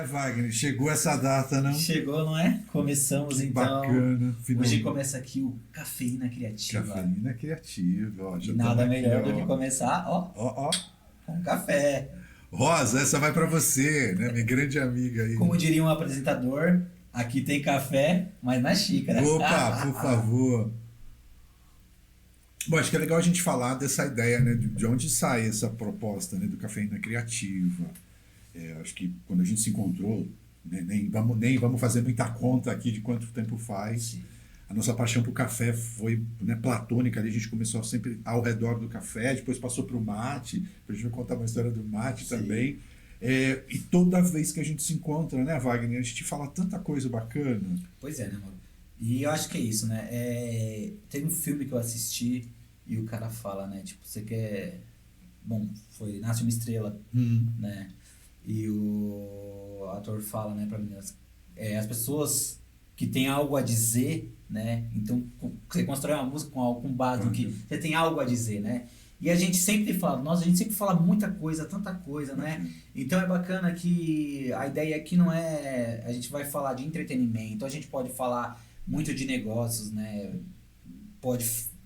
Wagner, chegou essa data, não? Chegou, não é? Começamos Que então. bacana. Hoje começa aqui o Cafeína Criativa. Cafeína Criativa, ó. E nada melhor do que começar, Ó. com café. Rosa, essa vai pra você, né? Minha grande amiga aí. Como diria um apresentador, aqui tem café, mas na xícara. Opa, por favor. Bom, acho que é legal a gente falar dessa ideia, né? De onde sai essa proposta, né? Do Cafeína Criativa. Acho que quando a gente se encontrou, né, nem vamos fazer muita conta aqui de quanto tempo faz. Sim. A nossa paixão por café foi, né, platônica. Ali a gente começou sempre ao redor do café, depois passou para o mate. A gente vai contar uma história do mate. Sim. Também. E toda vez que a gente se encontra, né, Wagner, a gente fala tanta coisa bacana. Pois é, né, mano? E eu acho que é isso, né? Tem um filme que eu assisti e o cara fala, né? Tipo, você quer... Bom, foi Nasce uma Estrela, né? E o ator fala, né, pra meninas, as pessoas que têm algo a dizer, né? Então, você constrói uma música com base no que você tem algo a dizer, né? E a gente sempre fala, a gente sempre fala muita coisa, tanta coisa, né? Então é bacana que a ideia aqui não é... A gente vai falar de entretenimento, a gente pode falar muito de negócios, né?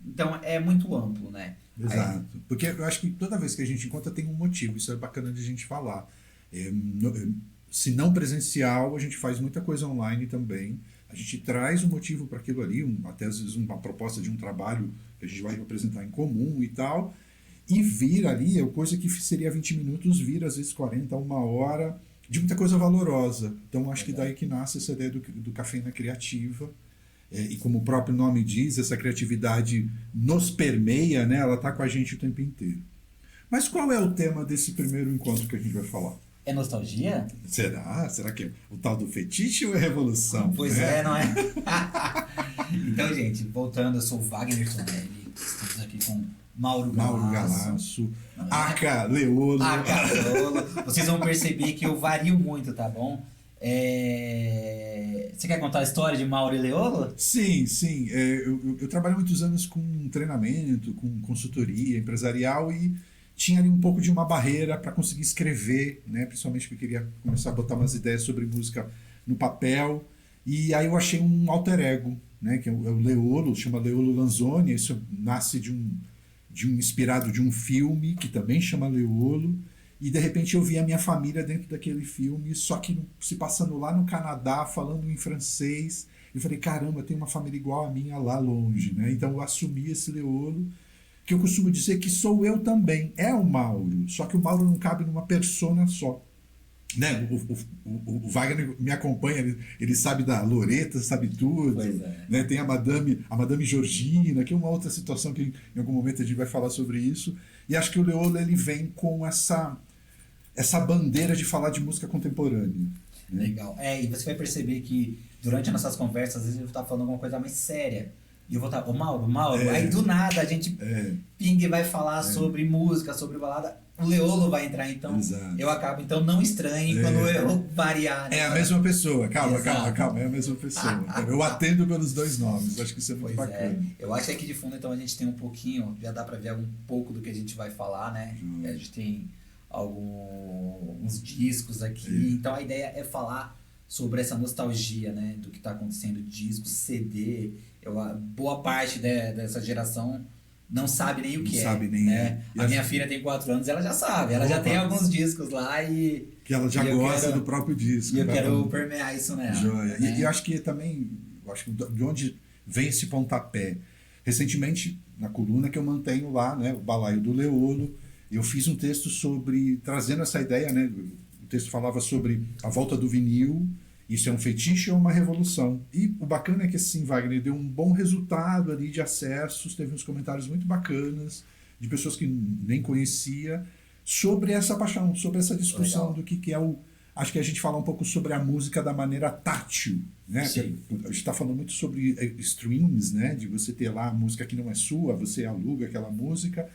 Então é muito amplo, né? Exato. Porque eu acho que toda vez que a gente encontra tem um motivo, isso é bacana de a gente falar. Se não presencial, a gente faz muita coisa online também. A gente traz um motivo para aquilo ali, até às vezes uma proposta de um trabalho que a gente vai apresentar em comum e tal. E vir ali, coisa que seria 20 minutos, vir às vezes 40, uma hora, de muita coisa valorosa. Então acho que daí que nasce essa ideia do Cafeína Criativa. E como o próprio nome diz, essa criatividade nos permeia, né? Ela está com a gente o tempo inteiro. Mas qual é o tema desse primeiro encontro que a gente vai falar? É nostalgia? Será? Será que é o tal do fetiche ou é revolução? Pois é, não é? Então, gente, voltando, eu sou o Wagner Tonelli, estamos aqui com Mauro Galasso, Aca Leolo. Vocês vão perceber que eu vario muito, tá bom? Você quer contar a história de Mauro e Leolo? Sim. Eu trabalho muitos anos com treinamento, com consultoria empresarial e tinha ali um pouco de uma barreira para conseguir escrever, né? Principalmente porque eu queria começar a botar umas ideias sobre música no papel. E aí eu achei um alter ego, né? Que é o Leolo, chama Leolo Lanzoni. Isso nasce de um inspirado de um filme que também chama Leolo. E de repente eu vi a minha família dentro daquele filme, só que se passando lá no Canadá, falando em francês. Eu falei, caramba, tem uma família igual a minha lá longe, né? Então eu assumi esse Leolo, que eu costumo dizer que sou eu também. É o Mauro, só que o Mauro não cabe numa persona só. Né? O Wagner me acompanha, ele sabe da Loreta, sabe tudo. Pois é. Né? Tem a Madame Georgina, que é uma outra situação que em algum momento a gente vai falar sobre isso. E acho que o Leolo ele vem com essa bandeira de falar de música contemporânea. Né? Legal. E você vai perceber que durante as nossas conversas, às vezes eu vou estar falando alguma coisa mais séria. E eu vou estar, Mauro, aí do nada a gente pinga e vai falar sobre música, sobre balada. O Leolo vai entrar, então. Exato. Eu acabo, então não estranhe quando eu variar. Né? É a mesma pessoa, calma, é a mesma pessoa. Eu atendo pelos dois nomes, acho que isso é muito bacana. Eu acho que aqui de fundo, então, a gente tem um pouquinho, já dá pra ver um pouco do que a gente vai falar, né? A gente tem alguns discos aqui, então a ideia é falar sobre essa nostalgia, né? Do que tá acontecendo, discos, CD. Boa parte dessa geração não sabe nem o que sabe nem né? A minha filha tem 4 anos, ela já sabe, ela já tem alguns discos lá e... Que ela já gosta do próprio disco. E eu quero permear isso nela. Joia. Né? E eu acho que também, de onde vem esse pontapé? Recentemente, na coluna que eu mantenho lá, né, o Balaio do Leolo, eu fiz um texto trazendo essa ideia, né? O texto falava sobre a volta do vinil. Isso é um fetiche ou uma revolução? E o bacana é que, assim, Wagner, deu um bom resultado ali de acessos, teve uns comentários muito bacanas, de pessoas que nem conhecia, sobre essa paixão, sobre essa discussão. Legal. Do que é o... Acho que a gente fala um pouco sobre a música da maneira tátil, né? A gente está falando muito sobre streams, né? De você ter lá a música que não é sua, você aluga aquela música,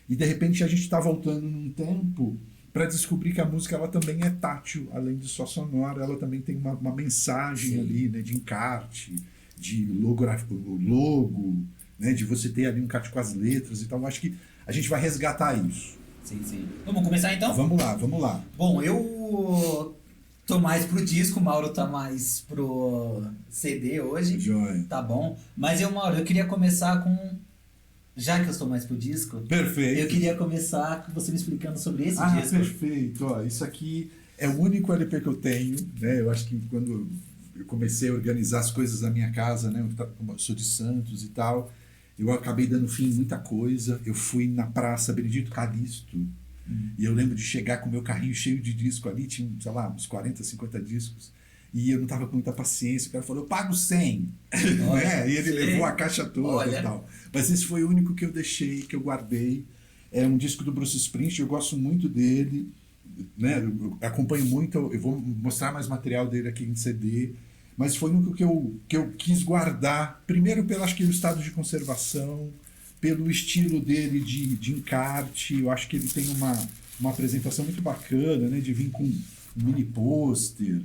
e de repente a gente está voltando num tempo para descobrir que a música ela também é tátil, além de só sonora, ela também tem uma mensagem ali, né, de encarte, de logo, né, de você ter ali um encarte com as letras e tal. Eu acho que a gente vai resgatar isso. Sim. Vamos começar então? Vamos lá. Bom, eu tô mais pro disco, o Mauro tá mais pro CD hoje. Joia. Tá bom. Mas Mauro, eu queria começar com... Já que eu estou mais pro disco... Perfeito. Eu queria começar com você me explicando sobre esse disco. Perfeito. Ó, isso aqui é o único LP que eu tenho, né? Eu acho que quando eu comecei a organizar as coisas da minha casa, né? Eu sou de Santos e tal, eu acabei dando fim em muita coisa. Eu fui na Praça Benedito Calixto e eu lembro de chegar com o meu carrinho cheio de disco ali, tinha, sei lá, uns 40, 50 discos, e eu não tava com muita paciência. O cara falou, eu pago 100, né? E ele levou a caixa toda e tal. Mas esse foi o único que eu deixei, que eu guardei. É um disco do Bruce Springsteen, eu gosto muito dele, né? Eu acompanho muito, eu vou mostrar mais material dele aqui em CD, mas foi o único que eu quis guardar, primeiro pelo, acho que, o estado de conservação, pelo estilo dele de encarte. Eu acho que ele tem uma apresentação muito bacana, né? De vir com um mini pôster,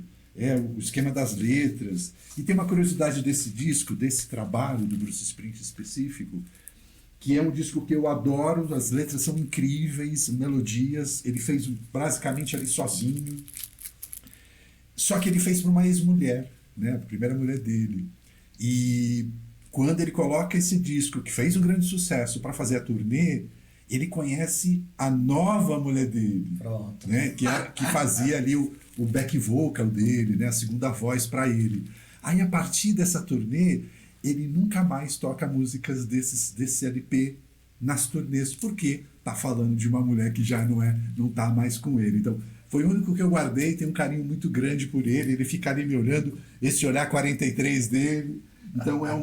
o esquema das letras. E tem uma curiosidade desse disco, desse trabalho do Bruce Springsteen específico, que é um disco que eu adoro, as letras são incríveis, melodias, ele fez basicamente ali sozinho, só que ele fez para uma ex-mulher, né? A primeira mulher dele. E quando ele coloca esse disco, que fez um grande sucesso, para fazer a turnê, ele conhece a nova mulher dele. Pronto. Né? Que fazia ali o back vocal dele, né? A segunda voz para ele. Aí, a partir dessa turnê, ele nunca mais toca músicas desse LP nas turnês, porque tá falando de uma mulher que já não tá mais com ele. Então, foi o único que eu guardei, tenho um carinho muito grande por ele fica ali me olhando, esse olhar 43 dele. Então, é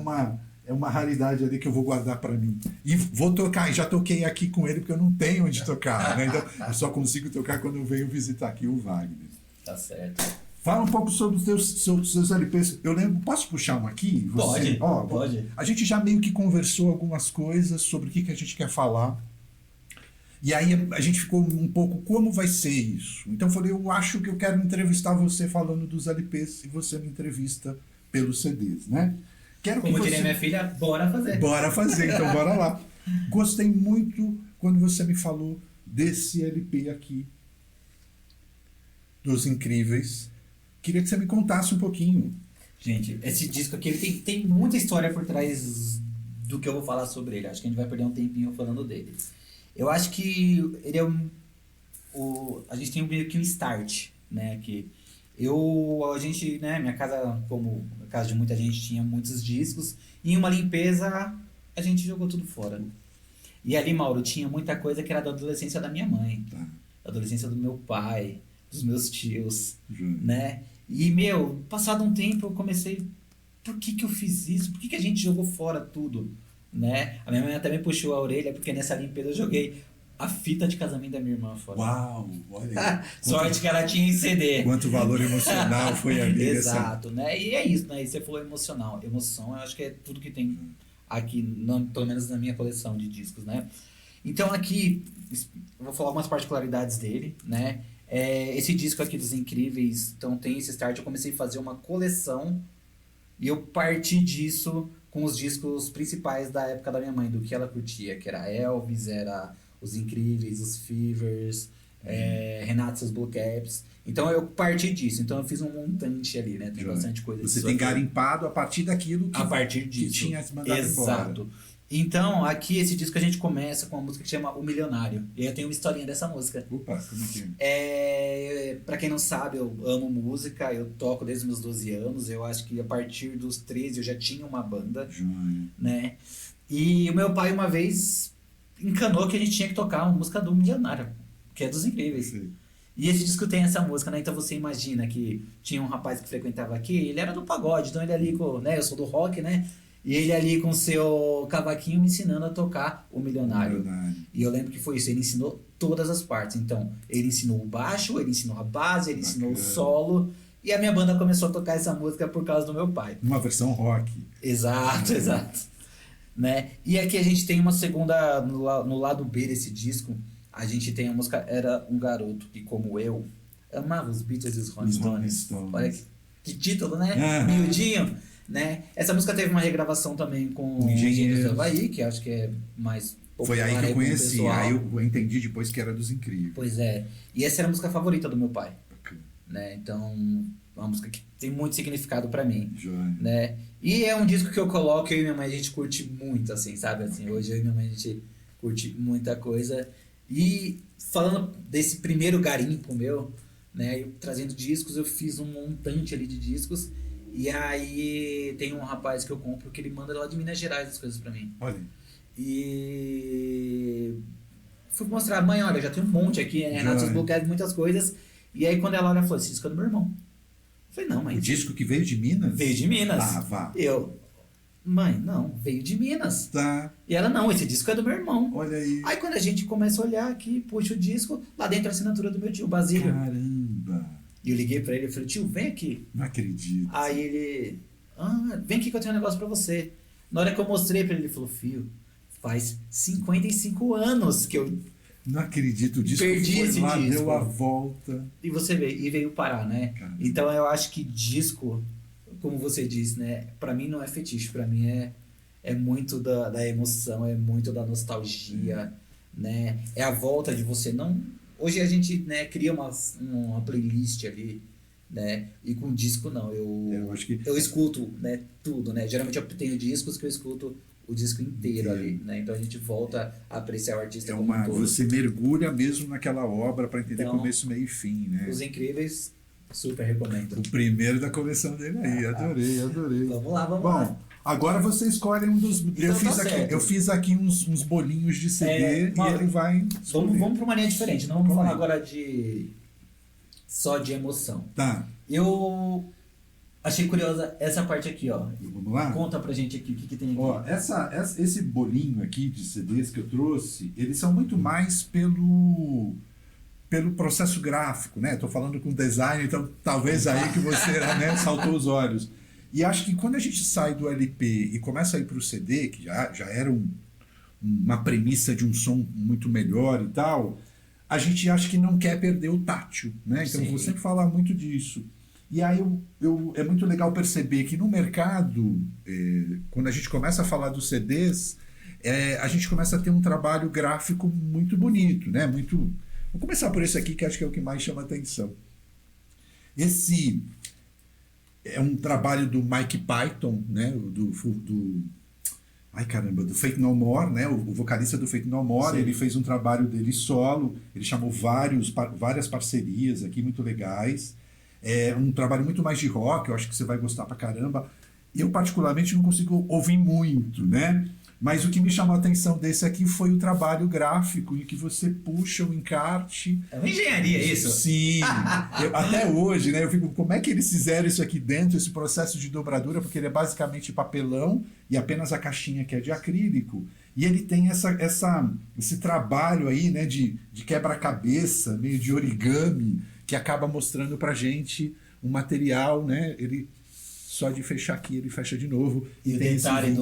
uma raridade ali que eu vou guardar para mim. E vou tocar, e já toquei aqui com ele, porque eu não tenho onde tocar, né? Então, eu só consigo tocar quando eu venho visitar aqui o Wagner. Tá certo. Fala um pouco sobre os seus LPs. Eu lembro, posso puxar um aqui? Pode, pode. A gente já meio que conversou algumas coisas sobre o que a gente quer falar. E aí a gente ficou um pouco, como vai ser isso? Então eu falei, eu acho que eu quero entrevistar você falando dos LPs e você me entrevista pelos CDs, né? Como diria minha filha, bora fazer. Bora fazer, então bora lá. Gostei muito quando você me falou desse LP aqui, dos Incríveis. Queria que você me contasse um pouquinho. Gente, esse disco aqui ele tem muita história por trás do que eu vou falar sobre ele. Acho que a gente vai perder um tempinho falando dele. Eu acho que ele é a gente tem meio que um start, né? Que a gente, né? Minha casa, como a casa de muita gente, tinha muitos discos. E em uma limpeza, a gente jogou tudo fora. E ali, Mauro, tinha muita coisa que era da adolescência da minha mãe. Tá. Da adolescência do meu pai, dos meus tios, Uhum. né? E, passado um tempo eu comecei... Por que eu fiz isso? Por que a gente jogou fora tudo? Né? A minha mãe até me puxou a orelha, porque nessa limpeza eu joguei a fita de casamento da minha irmã fora. Uau! Olha Sorte que ela tinha em CD. Quanto valor emocional foi ali. Exato, né? E é isso, né? E você falou emocional. Emoção, eu acho que é tudo que tem aqui, pelo menos na minha coleção de discos, né? Então aqui, eu vou falar algumas particularidades dele, né? Esse disco aqui dos Incríveis, então tem esse start, eu comecei a fazer uma coleção e eu parti disso com os discos principais da época da minha mãe, do que ela curtia, que era Elvis, era os Incríveis, os Fevers, Renato e seus Blue Caps. Então eu parti disso, então eu fiz um montante ali, né? Tem bastante coisa. Você tem garimpado a partir daquilo que tinha se mandado embora. Exato. Então, aqui, esse disco a gente começa com uma música que chama O Milionário. E aí eu tenho uma historinha dessa música. Opa, como é que Pra quem não sabe, eu amo música, eu toco desde os meus 12 anos. Eu acho que a partir dos 13 eu já tinha uma banda, né? E o meu pai uma vez encanou que a gente tinha que tocar uma música do Milionário, que é dos Incríveis. Sim. E esse disco tem essa música, né? Então você imagina que tinha um rapaz que frequentava aqui, ele era do pagode, então ele ali com, né? Eu sou do rock, né? E ele ali com seu cavaquinho me ensinando a tocar o Milionário. E eu lembro que foi isso, ele ensinou todas as partes. Então, ele ensinou o baixo, ele ensinou a base, ele ensinou o solo. E a minha banda começou a tocar essa música por causa do meu pai. Uma versão rock. Exato, exato. Né? E aqui a gente tem uma segunda, no lado B desse disco, a gente tem a música Era um Garoto que, como eu, amava os Beatles e os Rolling Stones. Olha que título, né? Miudinho. Né? Essa música teve uma regravação também com Engenheiros do Havaí, que acho que é mais popular. Foi aí que eu conheci, aí eu entendi depois que era dos Incríveis. Pois é. E essa era a música favorita do meu pai. Bacana. né? Então, uma música que tem muito significado pra mim, Joia. né? E é um disco que eu coloco, eu e minha mãe, a gente curte muito, assim, sabe? Assim, hoje eu e minha mãe, a gente curte muita coisa. E falando desse primeiro garimpo meu, né? Eu, trazendo discos, eu fiz um montante ali de discos. E aí tem um rapaz que eu compro que ele manda lá de Minas Gerais as coisas pra mim. Olha. E fui mostrar, mãe, olha, já tem um monte aqui, né? Renato Joia. Desbloqueado, muitas coisas. E aí quando ela olha, falou, esse disco é do meu irmão. Eu falei, não, mãe. O disco que veio de Minas? Veio de Minas. Ah, vá. Eu, mãe, não, veio de Minas. Tá. E ela, não, esse disco é do meu irmão. Olha aí. Aí quando a gente começa a olhar aqui, puxa o disco, lá dentro a assinatura do meu tio, Basílio. Caramba. E eu liguei pra ele e falei, tio, vem aqui. Não acredito. Aí ele, vem aqui que eu tenho um negócio pra você. Na hora que eu mostrei pra ele, ele falou, filho, faz 55 anos que eu... Não acredito. O disco Perdi foi esse lá, disco. deu a volta. E você veio, e veio parar, né? Caramba. Então eu acho que disco, como você disse, né? Pra mim não é fetiche, pra mim é muito da emoção, é muito da nostalgia, né? É a volta de você não... Hoje a gente, né, cria uma playlist ali, né? E com disco não, Eu acho que eu escuto, né, tudo, né? Geralmente eu tenho discos que eu escuto o disco inteiro ali, né? Então a gente volta a apreciar o artista como um todo. você mergulha mesmo naquela obra para entender Então, começo, meio e fim, né? Os Incríveis, super recomendo. O primeiro da coleção dele aí, adorei. Vamos lá. Bom, agora você escolhe um dos. Então eu fiz aqui uns bolinhos de CD e Mauro, ele vai. Vamos para uma linha diferente, não vamos Vamos falar aí. agora só de emoção. Tá, Eu achei curiosa essa parte aqui, ó. vamos lá? Conta pra gente aqui o que tem aqui. Ó, esse bolinho aqui de CDs que eu trouxe, eles são muito mais pelo processo gráfico, né? Tô falando com design, então talvez aí que você, né, saltou os olhos. E acho que quando a gente sai do LP e começa a ir para o CD, que já era uma premissa de um som muito melhor e tal, a gente acha que não quer perder o tátil, né? Então, Sim. eu vou sempre falar muito disso. E aí é muito legal perceber que no mercado, quando a gente começa a falar dos CDs, a gente começa a ter um trabalho gráfico muito bonito, né? Vou começar por esse aqui, que acho que é o que mais chama atenção. Esse é um trabalho do Mike Python, né? Do Faith No More, né? O vocalista do Faith No More. Sim. Ele fez um trabalho dele solo, ele chamou várias parcerias aqui muito legais. É um trabalho muito mais de rock, eu acho que você vai gostar pra caramba. Eu, particularmente, não consigo ouvir muito, né? Mas o que me chamou a atenção desse aqui foi o trabalho gráfico, em que você puxa o encarte. É uma engenharia isso? Sim. Até hoje, né? Eu fico, como é que eles fizeram isso aqui dentro, esse processo de dobradura? Porque ele é basicamente papelão e apenas a caixinha que é de acrílico. E ele tem esse trabalho aí, né, de quebra-cabeça, meio de origami, que acaba mostrando pra gente um material, né? Ele só de fechar aqui, ele fecha de novo. E o tem detalhe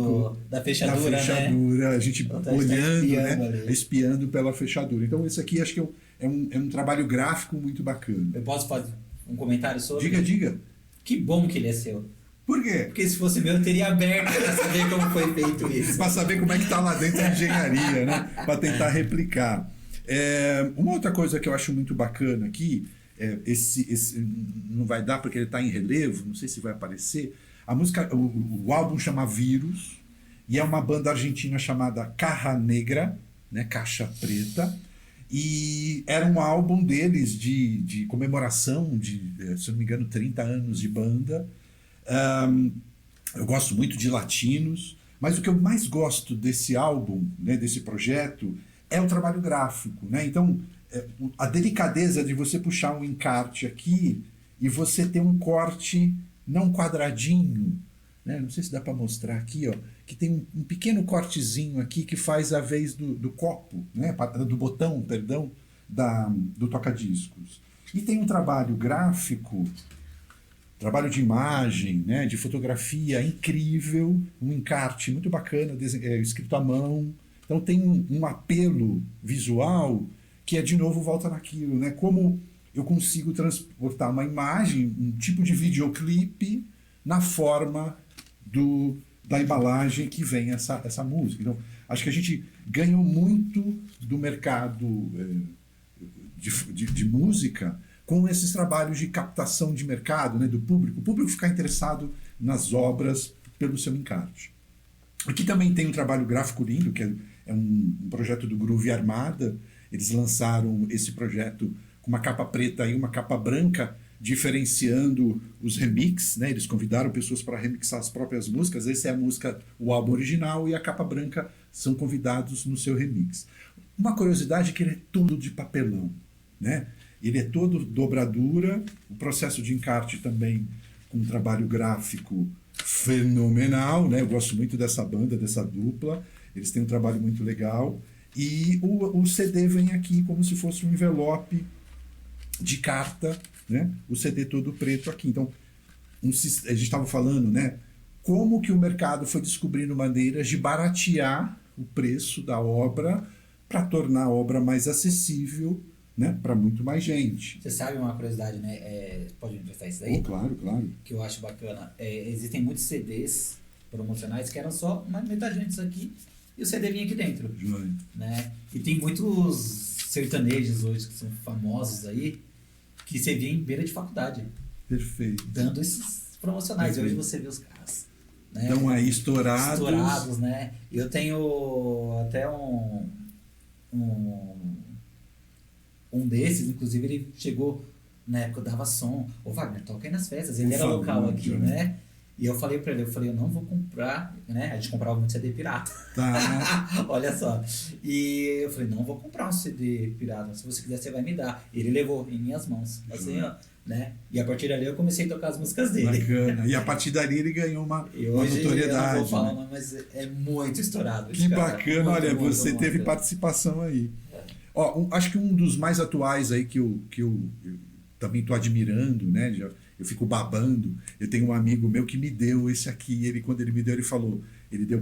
da fechadura, né? A gente Então, olhando, espiando né? ali. Espiando pela fechadura. Então, esse aqui acho que é um trabalho gráfico muito bacana. Eu posso fazer um comentário sobre? Diga. Que bom que ele é seu. Por quê? Porque se fosse meu, eu teria aberto pra saber como foi feito isso. Para saber como é que está lá dentro a engenharia, né? Para tentar replicar. Uma outra coisa que eu acho muito bacana aqui, esse não vai dar porque ele está em relevo, não sei se vai aparecer. A música, o álbum chama Vírus e é uma banda argentina chamada Caja Negra, né? Caixa Preta. E era um álbum deles de comemoração de, se não me engano, 30 anos de banda. Eu gosto muito de latinos, mas o que eu mais gosto desse álbum, né, desse projeto, é o trabalho gráfico, né? Então, a delicadeza de você puxar um encarte aqui e você ter um corte não quadradinho, né? Não sei se dá para mostrar aqui, ó, que tem um pequeno cortezinho aqui que faz a vez do copo, né? Do botão, perdão, do toca-discos. E tem um trabalho gráfico, trabalho de imagem, né, de fotografia incrível, um encarte muito bacana, escrito à mão. Então tem um apelo visual que de novo, volta naquilo, né? Como eu consigo transportar uma imagem, um tipo de videoclipe na forma da embalagem que vem essa música. Então, acho que a gente ganhou muito do mercado de música com esses trabalhos de captação de mercado, né, do público, o público ficar interessado nas obras pelo seu encarte. Aqui também tem um trabalho gráfico lindo, que é um projeto do Groove Armada. Eles lançaram esse projeto com uma capa preta e uma capa branca, diferenciando os remixes, né? Eles convidaram pessoas para remixar as próprias músicas. Essa é a música, o álbum original, e a capa branca são convidados no seu remix. Uma curiosidade é que ele é todo de papelão, né? Ele é todo dobradura, o processo de encarte também com um trabalho gráfico fenomenal, né? Eu gosto muito dessa banda, dessa dupla, eles têm um trabalho muito legal, e o CD vem aqui como se fosse um envelope de carta, né? O CD todo preto aqui. Então, a gente estava falando, né? Como que o mercado foi descobrindo maneiras de baratear o preço da obra para tornar a obra mais acessível, né, para muito mais gente. Você sabe uma curiosidade, né? Pode me emprestar isso daí? Claro, claro. Que eu acho bacana. Existem muitos CDs promocionais que eram só uma metade disso aqui e o CD vinha aqui dentro. Joia. Né? E tem muitos sertanejos hoje que são famosos aí que você via em beira de faculdade. Perfeito. Dando esses promocionais. Perfeito. E hoje você vê os caras. Né? Estão aí estourados. Estourados, né? Eu tenho até um desses, inclusive, ele chegou na época, eu dava som. Ô, Wagner, toca aí nas festas. Ele era local aqui, né? E eu falei pra ele, eu não vou comprar, né? A gente comprava muito CD pirata. Tá. Olha só. E eu falei, não vou comprar um CD pirata. Se você quiser, você vai me dar. Ele levou em minhas mãos. Assim, ó, né? E a partir dali eu comecei a tocar as músicas dele. Bacana. E a partir dali ele ganhou uma notoriedade. Eu não vou falar, mas é muito estourado. Que bacana. Muito, olha, muito, você teve participação aí. Ó, acho que um dos mais atuais aí que eu também estou admirando, né? Eu fico babando. Eu tenho um amigo meu que me deu esse aqui. Ele, quando ele me deu, ele falou,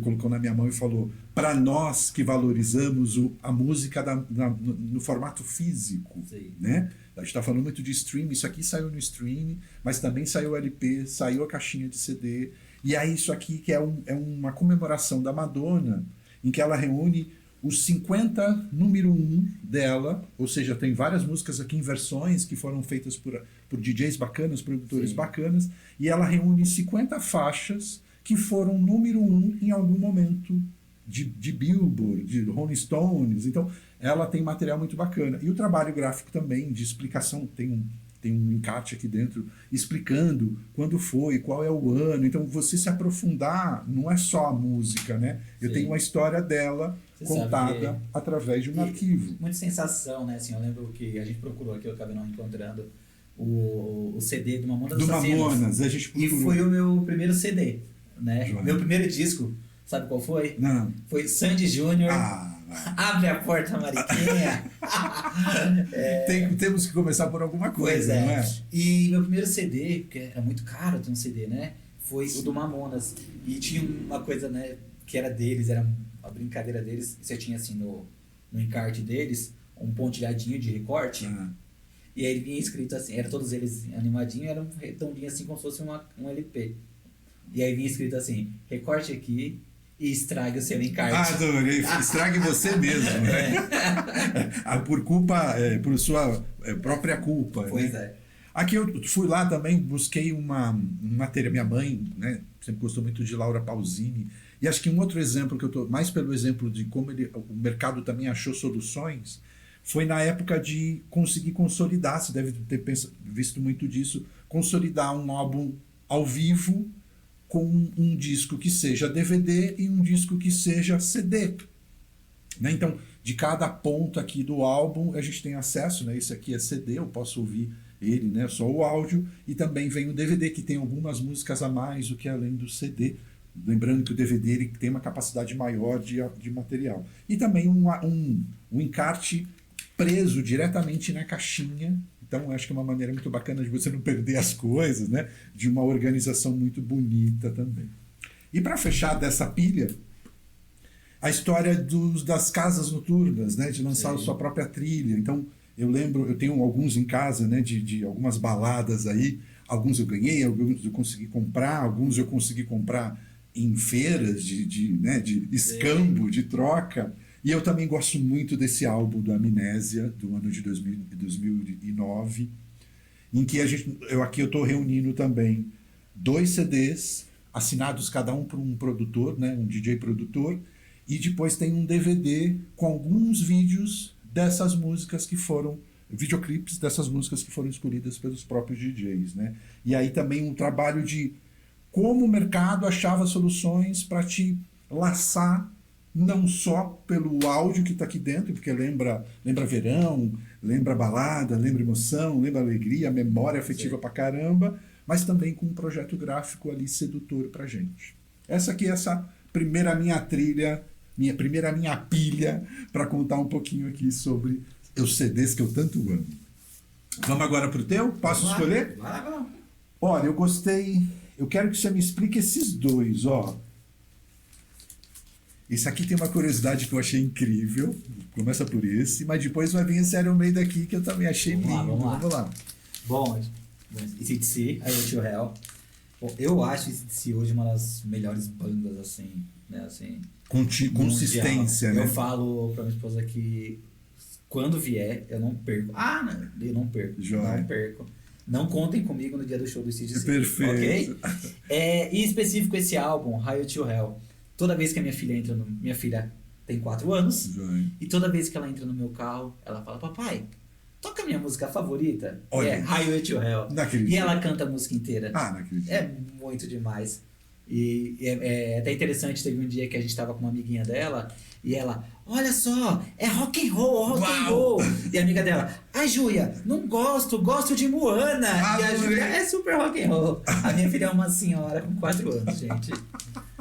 colocou na minha mão e falou: para nós que valorizamos a música no formato físico, né? A gente está falando muito de stream. Isso aqui saiu no stream, mas também saiu o LP, saiu a caixinha de CD. E aí isso aqui que é uma comemoração da Madonna, em que ela reúne os 50 número 1 dela, ou seja, tem várias músicas aqui em versões que foram feitas por DJs bacanas, produtores bacanas, e ela reúne 50 faixas que foram número 1 em algum momento de Billboard, de Rolling Stones. Então, ela tem material muito bacana. E o trabalho gráfico também, de explicação, tem um encarte aqui dentro explicando quando foi, qual é o ano. Então, você se aprofundar, não é só a música, né? Eu tenho uma história dela contada através de um arquivo. Muita sensação, né? Assim, eu lembro que a gente procurou aqui, eu acabei não encontrando o CD do Mamonas Assassinas. A gente procurou. E foi o meu primeiro CD, né? Joia. Meu primeiro disco, sabe qual foi? Não. Foi Sandy Júnior. Abre a porta, Mariquinha. Temos que começar por alguma coisa, pois não é? E meu primeiro CD, porque era muito caro ter um CD, né? Foi o do Mamonas. E tinha uma coisa, né, que era deles, era a brincadeira deles. Você tinha assim no encarte deles um pontilhadinho de recorte. E aí ele vinha escrito assim, era todos eles animadinhos, era um redondinho assim como se fosse um LP. E aí vinha escrito assim: recorte aqui e estrague o seu encarte. Adorei, estrague você mesmo, né? Por sua própria culpa. Pois né? Aqui eu fui lá também, busquei um material. Minha mãe, né, sempre gostou muito de Laura Pausini. E acho que um outro exemplo que eu estou, mais pelo exemplo de como o mercado também achou soluções, foi na época de conseguir consolidar, você deve ter visto muito disso, consolidar um álbum ao vivo com um disco que seja DVD e um disco que seja CD. Né? Então, de cada ponto aqui do álbum, a gente tem acesso, né? Esse aqui é CD, eu posso ouvir ele, né? Só o áudio, e também vem o DVD, que tem algumas músicas a mais do que além do CD. Lembrando que o DVD ele tem uma capacidade maior de material. E também um encarte preso diretamente na caixinha. Então, acho que é uma maneira muito bacana de você não perder as coisas, né? De uma organização muito bonita também. E para fechar dessa pilha, a história das casas noturnas, né? De lançar a sua própria trilha. Então, eu tenho alguns em casa, né? De algumas baladas aí. Alguns eu ganhei, alguns eu consegui comprar, alguns eu consegui comprar em feiras de escambo, de troca. E eu também gosto muito desse álbum do Amnésia, do ano de 2009, em que aqui eu estou reunindo também 2 CDs, assinados cada um por um produtor, né, um DJ produtor, e depois tem um DVD com alguns vídeos dessas músicas que foram, videoclipes dessas músicas que foram escolhidas pelos próprios DJs, né? E aí também um trabalho de como o mercado achava soluções para te laçar, não só pelo áudio que está aqui dentro, porque lembra verão, lembra balada, lembra emoção, lembra alegria, memória afetiva pra caramba, mas também com um projeto gráfico ali sedutor pra gente. Essa aqui é essa primeira minha trilha, minha pilha, para contar um pouquinho aqui sobre os CDs que eu tanto amo. Vamos agora pro teu? Posso escolher? Vai lá. Olha, eu gostei. Eu quero que você me explique esses 2, ó. Esse aqui tem uma curiosidade que eu achei incrível. Começa por esse, mas depois vai vir esse Iron Maiden aqui que eu também achei lindo. Vamos lá. Bom, AC/DC, I to Hell. Bom, eu acho AC/DC hoje uma das melhores bandas, assim, né? Assim, consistência, né? Eu falo pra minha esposa que quando vier, eu não perco. Eu não perco. Joia. Não perco. Não contem comigo no dia do show do AC/DC. Perfeito. Ok? Em específico esse álbum, Higher to Hell. Toda vez que a minha filha entra no... Minha filha tem 4 anos. Joia. E toda vez que ela entra no meu carro, ela fala, papai, toca a minha música favorita. Olha. É Highway to Hell. Naquele E dia. ela canta a música inteira. Naquele dia. É muito demais. E é até interessante, teve um dia que a gente tava com uma amiguinha dela e ela, olha só, é rock and roll. E a amiga dela, Júlia, não gosto de Moana. E a Júlia é super rock and roll. A minha filha é uma senhora com 4 anos, gente.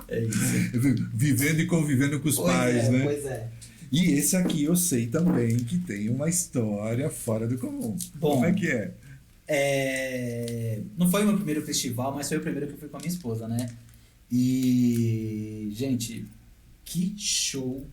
É isso. Vivendo e convivendo com os pais, né? Pois é. E esse aqui eu sei também que tem uma história fora do comum. Bom, como é que não foi o meu primeiro festival, mas foi o primeiro que eu fui com a minha esposa, né? E, gente, que show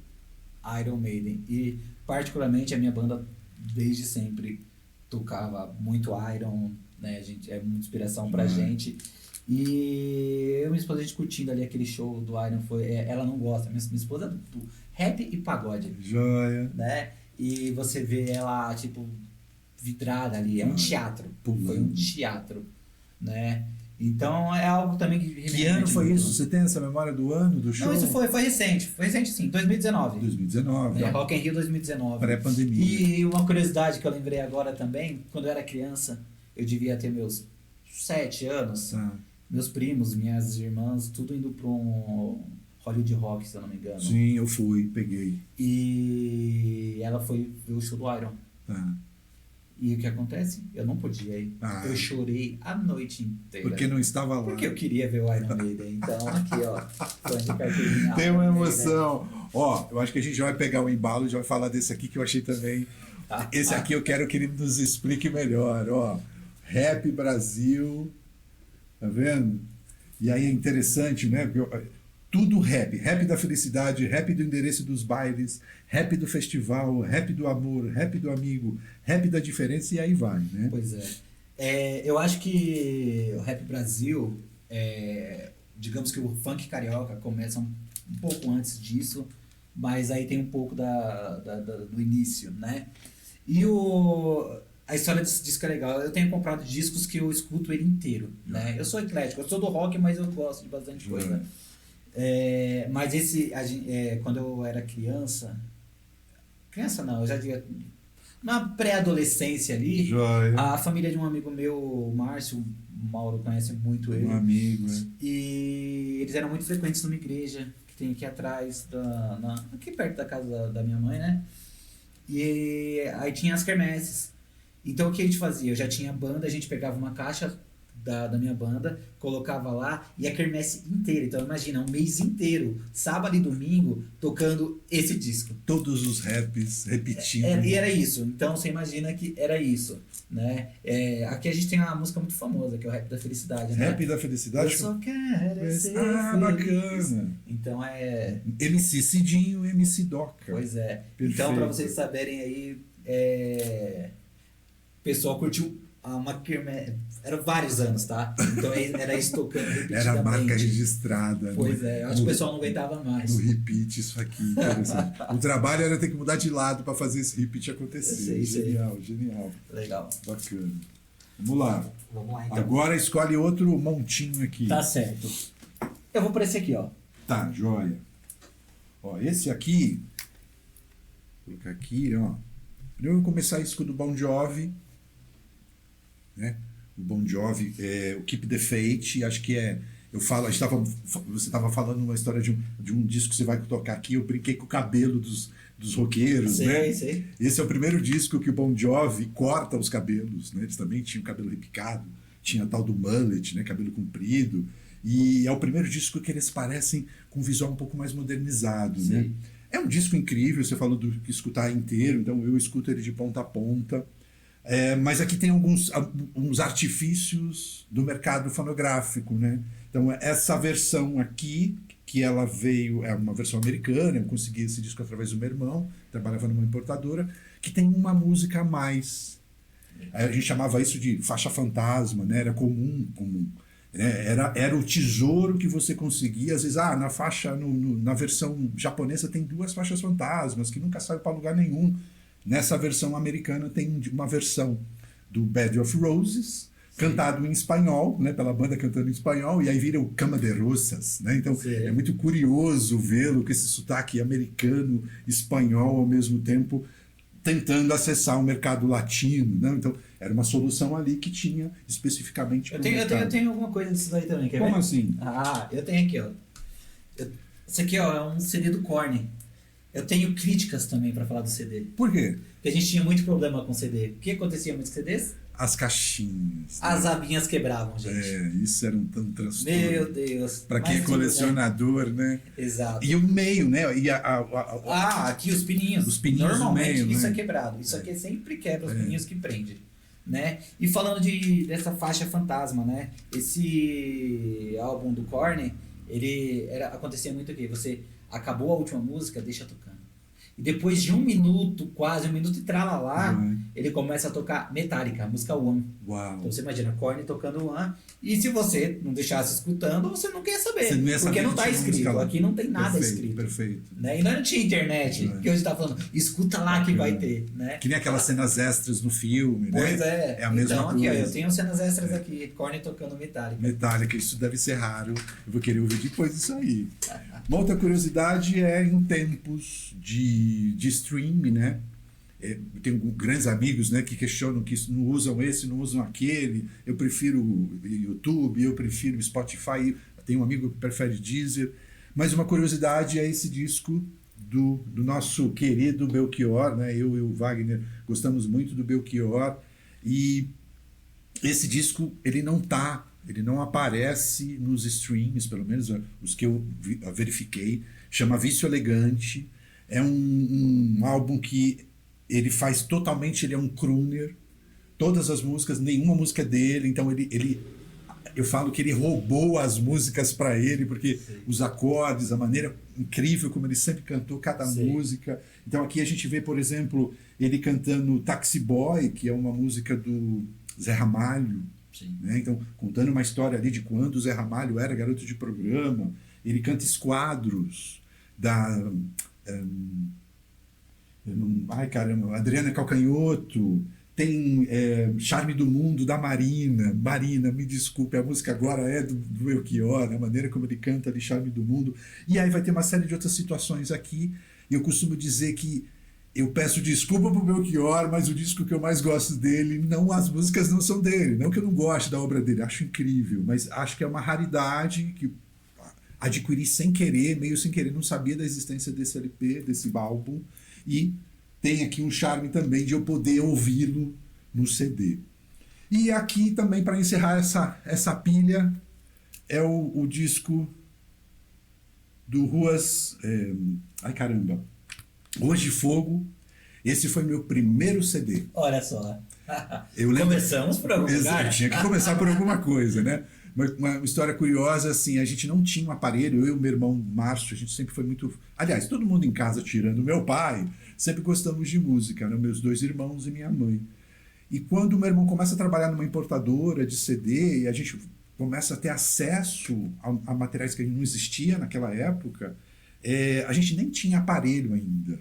Iron Maiden. E, particularmente, a minha banda, desde sempre, tocava muito Iron, né? É muita inspiração pra gente. E eu e minha esposa, a gente curtindo ali aquele show do Iron, ela não gosta, minha esposa é do rap e pagode. Joia. Né? E você vê ela, tipo, vidrada ali, é um teatro. Pulando. Foi um teatro, né? Então é algo também que... Que ano foi isso? Você tem essa memória do ano, do show? Não, isso foi recente sim, 2019. 2019. Rock in Rio 2019. Pré-pandemia. E uma curiosidade que eu lembrei agora também, quando eu era criança, eu devia ter meus 7 anos, meus primos, minhas irmãs, tudo indo para um Hollywood Rock, se eu não me engano. Sim, eu fui, peguei. E ela foi ver o show do Iron. E o que acontece? Eu não podia ir. Eu chorei a noite inteira. Porque não estava lá. Porque eu queria ver o Iron Maiden. Então, aqui, ó. Fã de carteirinha. Tem uma emoção. Ó, eu acho que a gente já vai pegar o embalo e já vai falar desse aqui que eu achei também. Esse aqui eu quero que ele nos explique melhor. Ó, Rap Brasil. Tá vendo? E aí é interessante, né? Tudo rap. Rap da felicidade, rap do endereço dos bailes, rap do festival, rap do amor, rap do amigo, rap da diferença e aí vai, né? Pois é. Eu acho que o Rap Brasil, digamos que o funk carioca começa um pouco antes disso, mas aí tem um pouco do início, né? E a história desse disco é legal. Eu tenho comprado discos que eu escuto ele inteiro, né? Eu sou eclético, eu sou do rock, mas eu gosto de bastante coisa. Mas quando eu era criança não, eu já diria na pré-adolescência ali, a família de um amigo meu, o Márcio, o Mauro conhece muito ele. Um amigo, E eles eram muito frequentes numa igreja que tem aqui atrás, aqui perto da casa da minha mãe, né? E aí tinha as quermesses. Então o que a gente fazia? Eu já tinha banda, a gente pegava uma caixa da minha banda, colocava lá e a quermesse inteira. Então imagina, um mês inteiro, sábado e domingo, tocando esse disco. Todos os raps repetindo. E era isso. Então você imagina que era isso, né? Aqui a gente tem uma música muito famosa, que é o Rap da Felicidade, né? Rap da Felicidade? Eu só quero ser feliz. Bacana. Então MC Cidinho, MC Doca. Pois é. Perfeito. Então, pra vocês saberem aí, o pessoal curtiu uma quermesse. Eram vários anos, tá? Então era isso tocando repetidamente. Era a marca registrada. Pois eu acho que o pessoal não aguentava mais. No repeat, isso aqui. Interessante. O trabalho era ter que mudar de lado para fazer esse repeat acontecer. Genial. Legal. Bacana. Vamos lá. Vamos lá, então. Agora escolhe outro montinho aqui. Tá certo. Eu vou por esse aqui, ó. Tá, joia. Ó, esse aqui, vou colocar aqui, ó. Primeiro eu vou começar isso com o do Bon Jovi, né? O Bon Jovi, o Keep the Faith, acho que você estava falando uma história de um disco que você vai tocar aqui, eu brinquei com o cabelo dos roqueiros, né? Sei. Esse é o primeiro disco que o Bon Jovi corta os cabelos, né? Eles também tinham cabelo repicado, tinha a tal do mullet, né? Cabelo comprido, e é o primeiro disco que eles parecem com um visual um pouco mais modernizado, né? É um disco incrível, você falou do que escutar inteiro, então eu escuto ele de ponta a ponta. Mas aqui tem uns artifícios do mercado fonográfico, né? Então essa versão aqui, que ela veio, é uma versão americana, eu consegui esse disco através do meu irmão, trabalhava numa importadora, que tem uma música a mais. A gente chamava isso de faixa fantasma, né? Era comum. Era o tesouro que você conseguia, às vezes, na faixa, na versão japonesa tem 2 faixas fantasmas, que nunca saem para lugar nenhum. Nessa versão americana tem uma versão do Bed of Roses, cantado em espanhol, né, pela banda cantando em espanhol, e aí vira o Cama de Rosas, né? Então é muito curioso vê-lo com esse sotaque americano, espanhol ao mesmo tempo, tentando acessar o mercado latino, né? Então era uma solução ali que tinha especificamente. Eu tenho alguma coisa disso aí também, quer ver? Como assim? Eu tenho aqui, ó. Esse aqui, ó, é um CD do Korn. Eu tenho críticas também para falar do CD. Por quê? Porque a gente tinha muito problema com CD. O que acontecia muito com CDs? As caixinhas. As abinhas quebravam, gente. Isso era um transtorno. Meu Deus. Para quem é colecionador, né? Exato. E o meio, né? Aqui os pininhos. Os pininhos normalmente no meio, isso né? é quebrado. Isso aqui sempre quebra os pininhos que prende. Né? E falando dessa faixa fantasma, né? Esse álbum do Korn, acontecia muito aqui. Você acabou a última música, deixa tocando. E depois de 1 minuto, quase 1 minuto e tralalá, ele começa a tocar Metallica, a música One. Uau. Então você imagina Korn tocando One. E se você não deixasse escutando, você não quer saber. Você não ia saber, porque não está escrito. Aqui não tem nada escrito. Perfeito. Né? E não tinha internet, que hoje está falando, escuta lá que vai ter. Né? Que nem aquelas cenas extras no filme, pois né? É a mesma então, coisa. Aqui, ó, eu tenho cenas extras aqui, Korn tocando Metallica. Metallica, isso deve ser raro. Eu vou querer ouvir depois disso aí. Uma outra curiosidade é em tempos de streaming, né? Eu tenho grandes amigos, né, que questionam que não usam esse, não usam aquele. Eu prefiro o YouTube, eu prefiro o Spotify. Tem um amigo que prefere Deezer. Mas uma curiosidade é esse disco do nosso querido Belchior, né? Eu e o Wagner gostamos muito do Belchior. E esse disco, ele não aparece nos streams, pelo menos os que eu verifiquei. Chama Vício Elegante. É um álbum que ele faz totalmente, ele é um crooner. Todas as músicas, nenhuma música é dele. Então eu falo que ele roubou as músicas para ele, porque os acordes, a maneira incrível como ele sempre cantou cada música. Então aqui a gente vê, por exemplo, ele cantando Taxi Boy, que é uma música do Zé Ramalho. Né? Então, contando uma história ali de quando o Zé Ramalho era garoto de programa. Ele canta Esquadros, da... Adriana Calcanhoto. Tem Charme do Mundo, da Marina. Marina, me desculpe, a música agora é do Belchior, a maneira como ele canta ali, Charme do Mundo. E aí vai ter uma série de outras situações aqui. E eu costumo dizer que eu peço desculpa pro Belchior, mas o disco que eu mais gosto dele, as músicas não são dele. Não que eu não goste da obra dele, acho incrível, mas acho que é uma raridade que adquiri sem querer, meio sem querer, não sabia da existência desse LP, desse álbum, e tem aqui um charme também de eu poder ouvi-lo no CD. E aqui também, para encerrar essa pilha, é o disco do Ruas... Ruas de Fogo. Esse foi meu primeiro CD. Olha só. Começamos por algum lugar. Tinha que começar por alguma coisa, né? Uma história curiosa, assim, a gente não tinha um aparelho, eu e meu irmão Márcio, a gente sempre foi muito... Aliás, todo mundo em casa, tirando meu pai, sempre gostamos de música, né? Meus 2 irmãos e minha mãe. E quando o meu irmão começa a trabalhar numa importadora de CD, e a gente começa a ter acesso a materiais que não existia naquela época, a gente nem tinha aparelho ainda.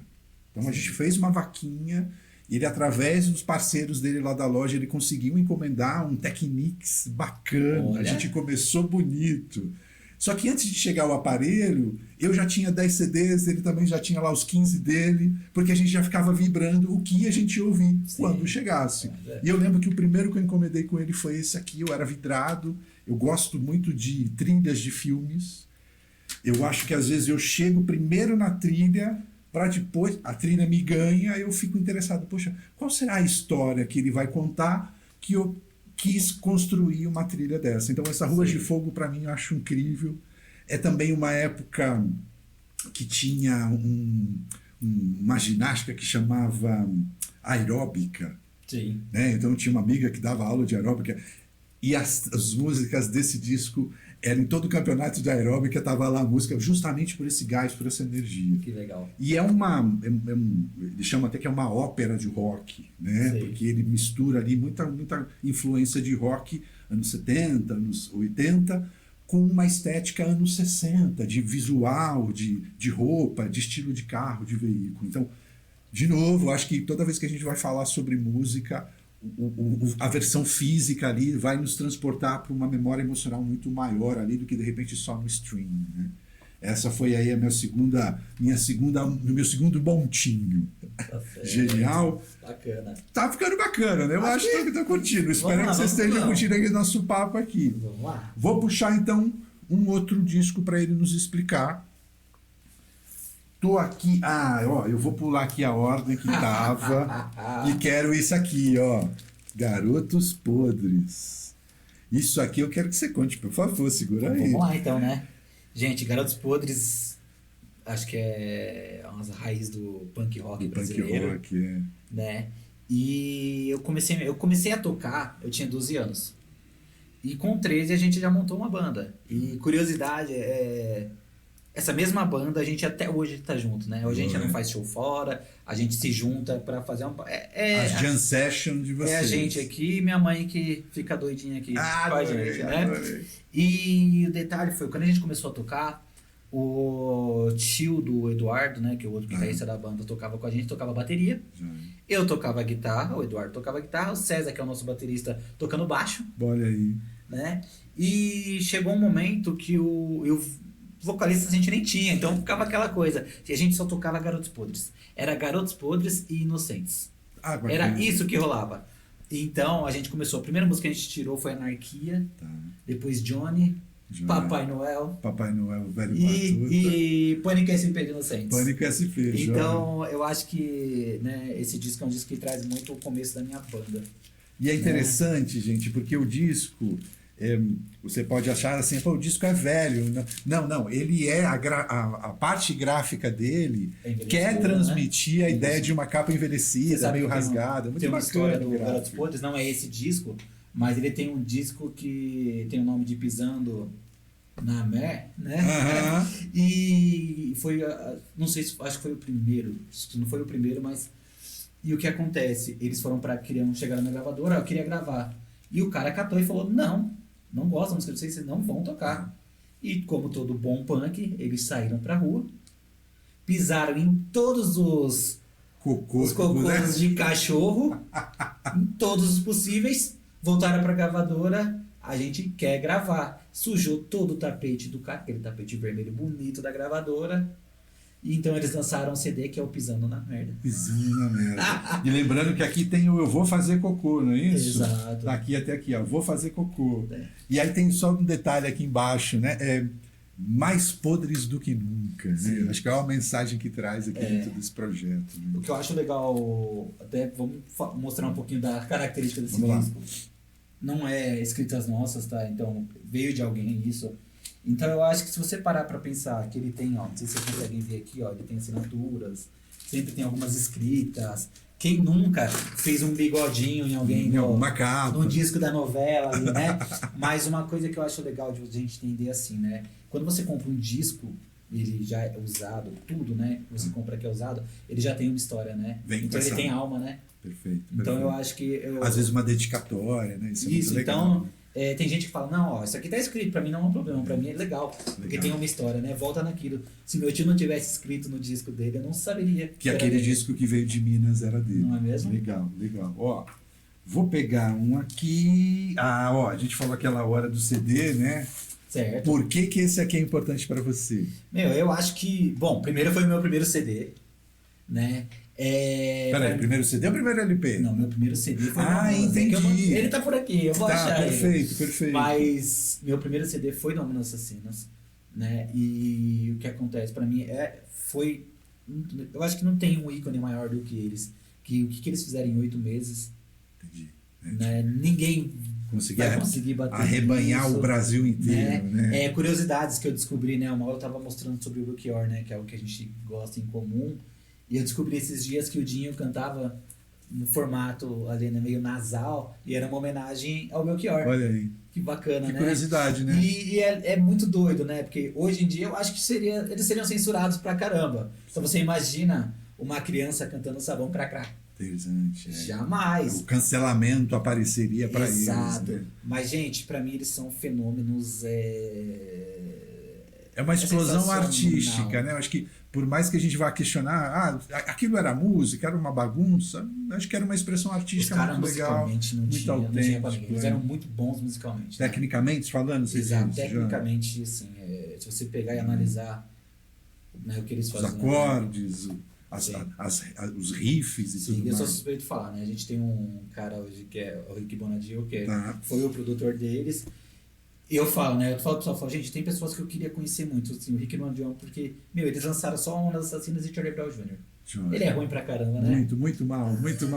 Então a gente fez uma vaquinha ele, através dos parceiros dele lá da loja, ele conseguiu encomendar um Technics bacana. Olha. A gente começou bonito. Só que antes de chegar o aparelho, eu já tinha 10 CDs, ele também já tinha lá os 15 dele, porque a gente já ficava vibrando o que a gente ia ouvir quando chegasse. E eu lembro que o primeiro que eu encomendei com ele foi esse aqui, eu era vidrado, eu gosto muito de trilhas de filmes. Eu acho que às vezes eu chego primeiro na trilha, para depois a trilha me ganha, eu fico interessado, poxa, qual será a história que ele vai contar que eu quis construir uma trilha dessa. Então essa Ruas de Fogo para mim eu acho incrível. É também uma época que tinha uma ginástica que chamava aeróbica. Sim. Né? Então tinha uma amiga que dava aula de aeróbica e as músicas desse disco eram em todo o campeonato de aeróbica, estava lá a música justamente por esse gás, por essa energia. Que legal. E ele chama até que é uma ópera de rock, né? Sim. Porque ele mistura ali muita influência de rock anos 70, anos 80, com uma estética anos 60, de visual, de roupa, de estilo de carro, de veículo. Então, de novo, acho que toda vez que a gente vai falar sobre música, a versão física ali vai nos transportar para uma memória emocional muito maior ali do que de repente só no stream, né? Essa foi aí meu segundo montinho. Tá certo. Genial. Bacana. Tá ficando bacana, né? Eu acho que tá curtindo. Espero que lá, vocês estejam curtindo aqui o nosso papo aqui. Vamos lá. Vou puxar então um outro disco para ele nos explicar. Tô aqui, ó, eu vou pular aqui a ordem que tava e quero isso aqui, ó. Garotos Podres. Isso aqui eu quero que você conte, por favor, segura aí. Vamos lá então, né? Gente, Garotos Podres, acho que é umas raízes do punk rock brasileiro. Punk rock, é. Né? E eu comecei a tocar, eu tinha 12 anos. E com 13 a gente já montou uma banda. E curiosidade, essa mesma banda a gente até hoje tá junto, né? Hoje a gente não faz show fora, a gente se junta pra fazer uma... As jam session de vocês. É a gente aqui e minha mãe que fica doidinha aqui com a gente, né? Adorei. E o detalhe foi, quando a gente começou a tocar, o tio do Eduardo, né, que é o outro guitarrista da banda, tocava com a gente, tocava bateria. Eu tocava guitarra, o Eduardo tocava guitarra, o César, que é o nosso baterista, tocando baixo. Olha aí. Né? E chegou um momento que vocalista a gente nem tinha, então ficava aquela coisa, que a gente só tocava Garotos Podres. Era Garotos Podres e Inocentes. Era isso que rolava. Então a gente começou, a primeira música que a gente tirou foi Anarquia, depois Johnny, Papai Noel, Velho Batuta. e Pânico SP de Inocentes. Pânico SP, então eu acho que, né, esse disco é um disco que traz muito o começo da minha banda. E é interessante, gente, porque o disco, você pode achar assim, pô, o disco é velho. Não, ele é a parte gráfica dele quer transmitir, né, a ideia de uma capa envelecida, meio rasgada. Muito tem uma bacana. História do Garotos Podres, não é esse disco, mas ele tem um disco que tem o nome de Pisando na Mer, né? E foi, não sei se, acho que foi o primeiro, se não foi o primeiro, mas... E o que acontece? Eles queriam chegar na gravadora, eu queria gravar. E o cara catou e falou, não gosto da música de vocês não vão tocar. E como todo bom punk, eles saíram pra rua, pisaram em todos os cocôs de cachorro, em todos os possíveis, voltaram pra gravadora, a gente quer gravar. Sujou todo o tapete do cara, aquele tapete vermelho bonito da gravadora. E então eles lançaram um CD que é o Pisando na Merda. Pisando na Merda. E lembrando que aqui tem o Eu Vou Fazer Cocô, não é isso? Exato. Daqui até aqui, ó, Vou Fazer Cocô. E aí tem só um detalhe aqui embaixo, né? Mais podres do que nunca. Né? Acho que é uma mensagem que traz aqui dentro desse projeto. Né? O que eu acho legal, até vamos mostrar um pouquinho da característica desse disco. Não é escritas nossas, tá? Então veio de alguém isso. Então eu acho que se você parar pra pensar que ele tem, ó, não sei se vocês conseguem ver aqui, ó, ele tem assinaturas, sempre tem algumas escritas. Quem nunca fez um bigodinho em alguém no disco da novela ali, né? Mas uma coisa que eu acho legal de a gente entender assim, né? Quando você compra um disco, ele já é usado, tudo, né? Você compra que é usado, ele já tem uma história, né? Então ele tem alma, né? Perfeito. Então eu acho que... Às vezes uma dedicatória, né? Isso é muito legal. Então tem gente que fala, não, ó, isso aqui tá escrito, pra mim não é um problema, pra mim é legal, porque tem uma história, né? Volta naquilo. Se meu tio não tivesse escrito no disco dele, eu não saberia. Que aquele disco que veio de Minas era dele. Não é mesmo? Legal, legal. Ó, vou pegar um aqui. Ah, ó, a gente falou aquela hora do CD, né? Certo. Por que que esse aqui é importante pra você? Eu acho que... Bom, primeiro foi o meu primeiro CD, né? Peraí, primeiro CD ou primeiro LP? Não, meu primeiro CD foi... Entendi. Ele tá por aqui, eu vou achar perfeito, perfeito. Mas meu primeiro CD foi Mamonas Assassinas, né? E o que acontece pra mim foi... Eu acho que não tem um ícone maior do que eles. Que o que eles fizeram em 8 meses... Entendi. Né? Ninguém vai conseguir bater arrebanhar isso, o Brasil inteiro, né? Curiosidades que eu descobri, né? O Mauro tava mostrando sobre o Belchior, né? Que é o que a gente gosta em comum. E eu descobri esses dias que o Dinho cantava no formato ali, né, meio nasal, e era uma homenagem ao Belchior. Olha aí. Que bacana, que né? Curiosidade, né? E é muito doido, né? Porque hoje em dia eu acho que eles seriam censurados pra caramba. Então você imagina uma criança cantando Sabão Pra Cá. Interessante. Jamais. O cancelamento apareceria para eles. Exato. Né? Mas, gente, pra mim eles são fenômenos. É uma explosão artística, né? Eu acho que por mais que a gente vá questionar, aquilo era música, era uma bagunça, acho que era uma expressão artística muito legal, muito autêntica. Eles eram muito bons musicalmente. Tecnicamente, né? Falando, vocês exato, tecnicamente, assim, se você pegar e analisar, né, o que eles faziam. Os acordes, os riffs e tudo mais. Eu sou suspeito de falar, né? A gente tem um cara hoje que é o Rick Bonadio, que foi o produtor deles. E eu falo, né? Eu falo pro pessoal, gente, tem pessoas que eu queria conhecer muito, assim, o Rick Bonadio, porque, eles lançaram só Mamonas Assassinas e Charlie Brown Jr. Ele é ruim pra caramba, né? Muito mal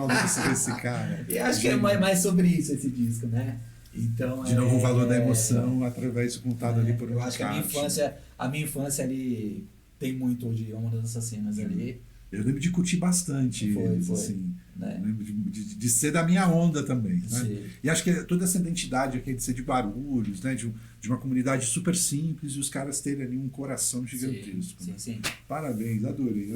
desse cara. E acho que é mais sobre isso esse disco, né? Então, de novo o valor da emoção através do contado ali por um. Eu acho que a minha infância ali tem muito de Mamonas Assassinas ali. Eu lembro de curtir bastante eles, assim. Né? Lembro de ser da minha onda também. Né? E acho que toda essa identidade aqui de ser de Guarulhos, né? de uma comunidade super simples e os caras terem ali um coração gigantesco. Sim. Parabéns, adorei.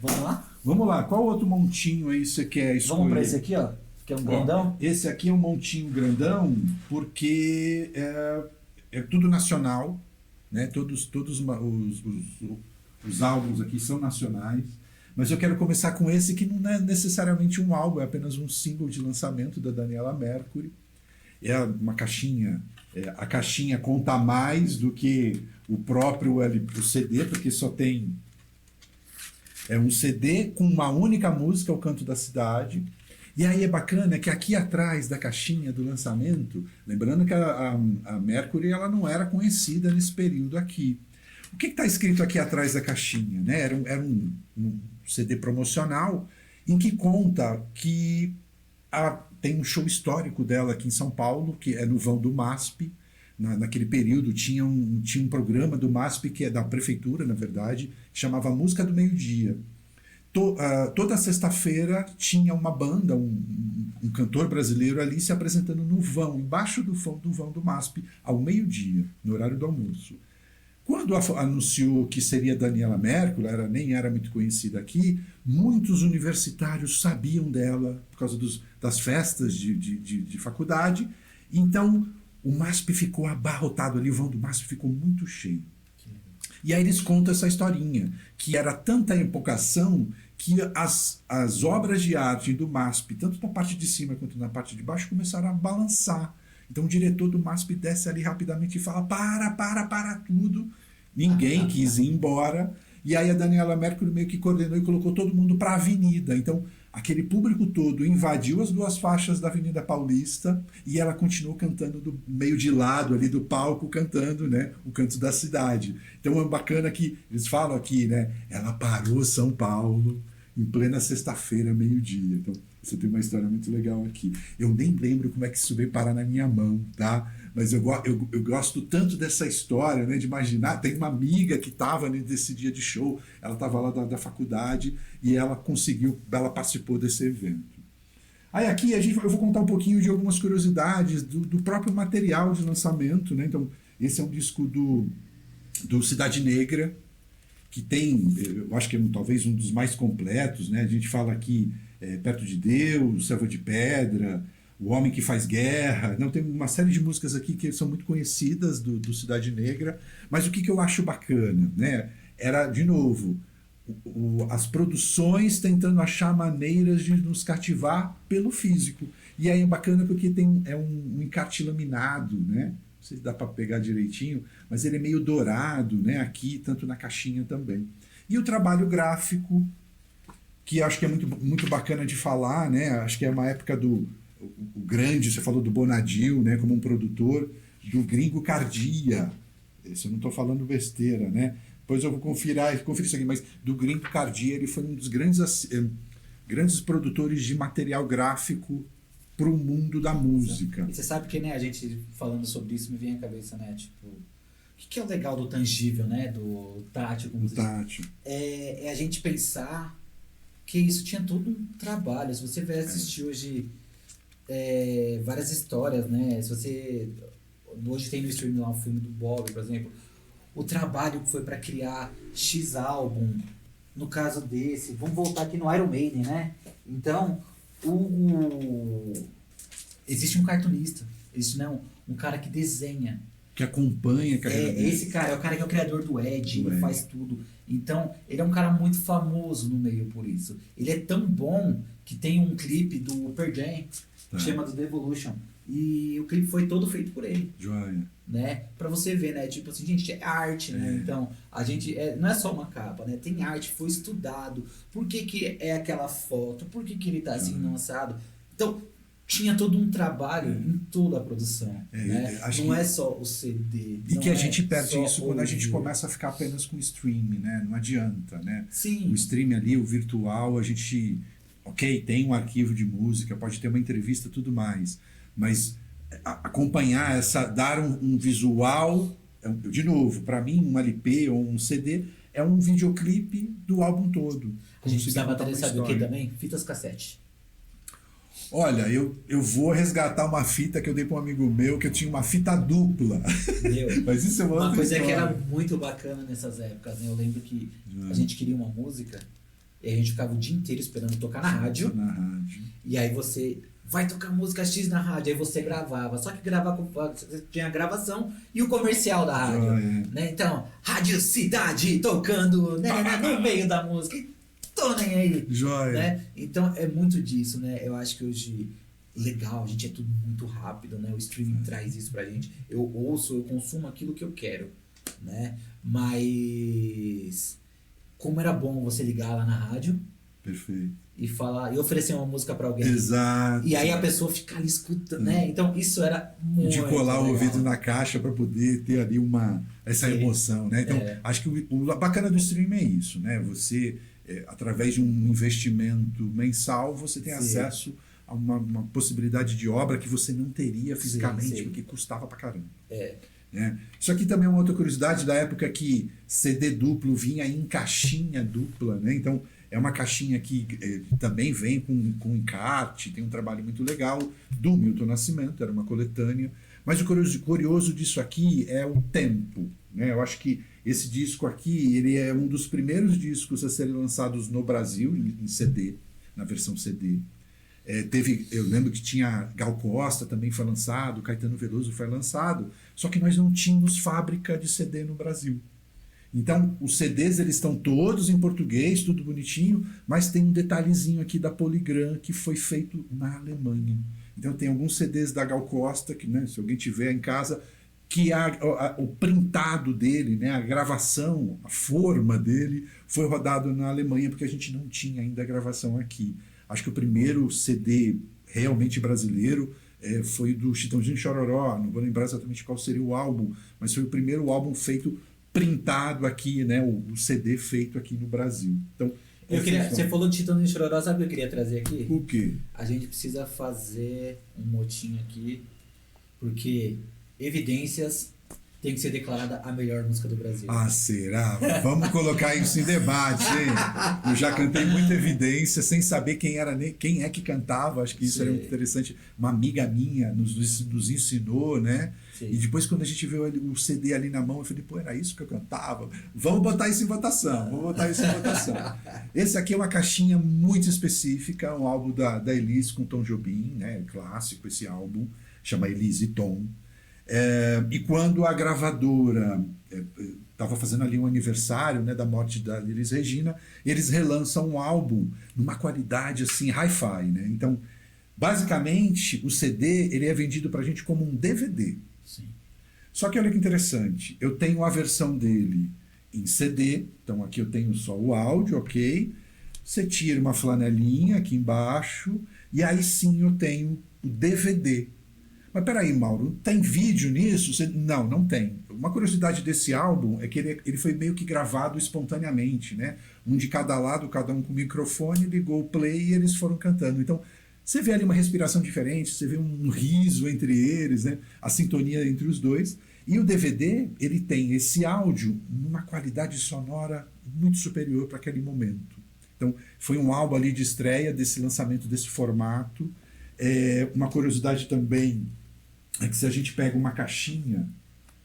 Vamos lá? Vamos lá. Qual outro montinho aí você quer escolher? Vamos para esse aqui, ó, que é um grandão? Esse aqui é um montinho grandão porque é tudo nacional, né? Todos os álbuns aqui são nacionais. Mas eu quero começar com esse que não é necessariamente um álbum, é apenas um single de lançamento da Daniela Mercury. É uma caixinha, a caixinha conta mais do que o próprio o CD, porque só tem um CD com uma única música, O Canto da Cidade. E aí é bacana que aqui atrás da caixinha do lançamento, lembrando que a Mercury ela não era conhecida nesse período aqui. O que está escrito aqui atrás da caixinha? Né? Era um CD promocional em que conta que tem um show histórico dela aqui em São Paulo, que é no vão do MASP. Naquele período tinha um programa do MASP, que é da prefeitura, na verdade, que chamava Música do Meio-Dia. Toda sexta-feira tinha uma banda, um cantor brasileiro ali se apresentando no vão, embaixo do vão do MASP, ao meio-dia, no horário do almoço. Quando anunciou que seria Daniela Mercury, ela nem era muito conhecida aqui, muitos universitários sabiam dela por causa das festas de faculdade. Então, o MASP ficou abarrotado ali, o vão do MASP ficou muito cheio. E aí eles contam essa historinha, que era tanta empolgação que as obras de arte do MASP, tanto na parte de cima quanto na parte de baixo, começaram a balançar. Então o diretor do MASP desce ali rapidamente e fala, para tudo. Ninguém quis ir embora. E aí a Daniela Mercury meio que coordenou e colocou todo mundo para a avenida. Então aquele público todo invadiu as duas faixas da Avenida Paulista e ela continuou cantando do meio de lado ali do palco, cantando, né, O Canto da Cidade. Então é bacana que eles falam aqui, né, ela parou São Paulo em plena sexta-feira, meio-dia. Então você tem uma história muito legal aqui. Eu nem lembro como é que isso veio parar na minha mão, tá? Mas eu gosto tanto dessa história, né? De imaginar, tem uma amiga que estava nesse dia de show, ela estava lá da faculdade e ela participou desse evento. Aí aqui eu vou contar um pouquinho de algumas curiosidades do próprio material de lançamento, né? Então, esse é um disco do Cidade Negra, que tem, eu acho que é talvez um dos mais completos, né? A gente fala aqui Perto de Deus, Selva de Pedra, O Homem que Faz Guerra. Não, tem uma série de músicas aqui que são muito conhecidas do Cidade Negra, mas o que eu acho bacana, né? Era, de novo, as produções tentando achar maneiras de nos cativar pelo físico. E aí é bacana porque é um encarte laminado, né? Não sei se dá para pegar direitinho, mas ele é meio dourado, né? Aqui, tanto na caixinha também. E o trabalho gráfico, que acho que é muito, muito bacana de falar, né? Acho que é uma época do o grande, você falou do Bonadil, né? Como um produtor, do Gringo Cardia. Esse eu não estou falando besteira, né? Depois eu vou conferir isso aqui, mas do Gringo Cardia, ele foi um dos grandes produtores de material gráfico para o mundo da música. E você sabe que, né, a gente falando sobre isso me vem à cabeça, né? Tipo, o que é o legal do tangível, né? Do tátil, como você diz? É a gente pensar que isso tinha todo um trabalho. Se você vai assistir hoje várias histórias, né? Se você hoje tem no streaming lá um filme do Bob, por exemplo, o trabalho que foi para criar X álbum, no caso desse, vamos voltar aqui no Iron Maiden, né? Então, existe um cartunista, existe um cara que desenha, que acompanha a carreira dele. Esse cara é o cara que é o criador do Edge, ele faz tudo. Então, ele é um cara muito famoso no meio por isso. Ele é tão bom que tem um clipe do Pearl Jam, que chama The Evolution. E o clipe foi todo feito por ele. Joia. Né? Pra você ver, né? Tipo assim, gente, é arte, né? Então, a gente... não é só uma capa, né? Tem arte, foi estudado. Por que é aquela foto? Por que ele tá assim lançado? Então, tinha todo um trabalho em toda a produção. Né? Não é só o CD. E que a gente perde isso quando a gente começa a ficar apenas com o streaming, né? Não adianta, né? Sim. O streaming ali, o virtual, a gente... Ok, tem um arquivo de música, pode ter uma entrevista, tudo mais. Mas acompanhar dar um visual, de novo, para mim um LP ou um CD é um videoclipe do álbum todo. A gente precisava ter, sabe o que também? Fitas cassete. Olha, eu vou resgatar uma fita que eu dei para um amigo meu, que eu tinha uma fita dupla. Mas isso é uma coisa história. Que era muito bacana nessas épocas, né? Eu lembro que a gente queria uma música e a gente ficava o dia inteiro esperando tocar na rádio. E aí você... vai tocar música X na rádio, aí você gravava. Só que você tinha a gravação e o comercial da rádio. Né? Então, Rádio Cidade tocando no meio da música. E tô nem aí. Né? Então, é muito disso, né? Eu acho que hoje, legal, a gente é tudo muito rápido, né? O streaming traz isso pra gente. Eu consumo aquilo que eu quero, né? Mas, como era bom você ligar lá na rádio. Perfeito. E falar, e oferecer uma música pra alguém. Exato. E aí a pessoa fica ali escutando, né? Então isso era muito de colar legal. o ouvido na caixa para poder ter ali essa emoção, né? Então, acho que o bacana do streaming é isso, né? Você, através de um investimento mensal, você tem acesso a uma possibilidade de obra que você não teria fisicamente, porque custava pra caramba. Né? Isso aqui também é uma outra curiosidade da época que CD duplo vinha em caixinha dupla, né? Então, é uma caixinha que também vem com encarte, tem um trabalho muito legal do Milton Nascimento, era uma coletânea. Mas o curioso disso aqui é o tempo, né? Eu acho que esse disco aqui ele é um dos primeiros discos a serem lançados no Brasil, em CD, na versão CD. Eu lembro que tinha Gal Costa também foi lançado, Caetano Veloso foi lançado, só que nós não tínhamos fábrica de CD no Brasil. Então, os CDs eles estão todos em português, tudo bonitinho, mas tem um detalhezinho aqui da Polygram que foi feito na Alemanha. Então, tem alguns CDs da Gal Costa, que, né, se alguém tiver em casa, que o printado dele, né, a gravação, a forma dele, foi rodado na Alemanha, porque a gente não tinha ainda a gravação aqui. Acho que o primeiro CD realmente brasileiro foi do Chitãozinho Chororó, não vou lembrar exatamente qual seria o álbum, mas foi o primeiro álbum feito printado aqui, né, o CD feito aqui no Brasil. Então, você falou de Chitãozinho Chororó, sabe o que eu queria trazer aqui? O quê? A gente precisa fazer um motinho aqui, porque Evidências tem que ser declarada a melhor música do Brasil? Ah, será? Vamos colocar isso em debate, hein? Eu já cantei muita evidência sem saber quem é que cantava. Acho que isso era muito interessante. Uma amiga minha nos ensinou, né? Sim. E depois, quando a gente viu o CD ali na mão, eu falei, pô, era isso que eu cantava? Vamos botar isso em votação. Esse aqui é uma caixinha muito específica, um álbum da Elis com Tom Jobim, né? Clássico esse álbum, chama Elis e Tom. E quando a gravadora estava fazendo ali um aniversário, né, da morte da Elis Regina, eles relançam um álbum numa qualidade assim hi-fi, né? Então, basicamente, o CD ele é vendido para a gente como um DVD. Sim. Só que olha que interessante, eu tenho a versão dele em CD, então aqui eu tenho só o áudio, ok? Você tira uma flanelinha aqui embaixo e aí sim eu tenho o DVD. Mas peraí, Mauro, tem vídeo nisso? Não tem. Uma curiosidade desse álbum é que ele foi meio que gravado espontaneamente, né? Um de cada lado, cada um com o microfone, ligou o play e eles foram cantando. Então, você vê ali uma respiração diferente, você vê um riso entre eles, né? A sintonia entre os dois. E o DVD, ele tem esse áudio numa qualidade sonora muito superior para aquele momento. Então, foi um álbum ali de estreia desse lançamento, desse formato. Uma curiosidade também é que se a gente pega uma caixinha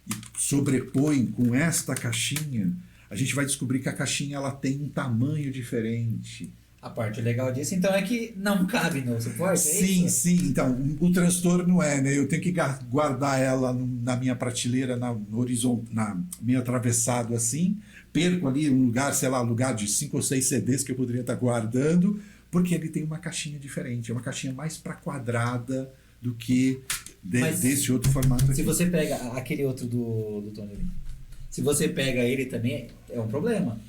e sobrepõe com esta caixinha, a gente vai descobrir que a caixinha ela tem um tamanho diferente. A parte legal disso, então, é que não cabe no suporte, é Sim, isso? sim. Então, o transtorno né? Eu tenho que guardar ela na minha prateleira, no horizonte, na meio atravessado assim, perco ali um lugar, sei lá, lugar de 5 ou 6 CDs que eu poderia estar guardando, porque ele tem uma caixinha diferente, é uma caixinha mais para quadrada do que desse outro formato aqui. Se você pega aquele outro do Tony Lin, se você pega ele também, é um problema.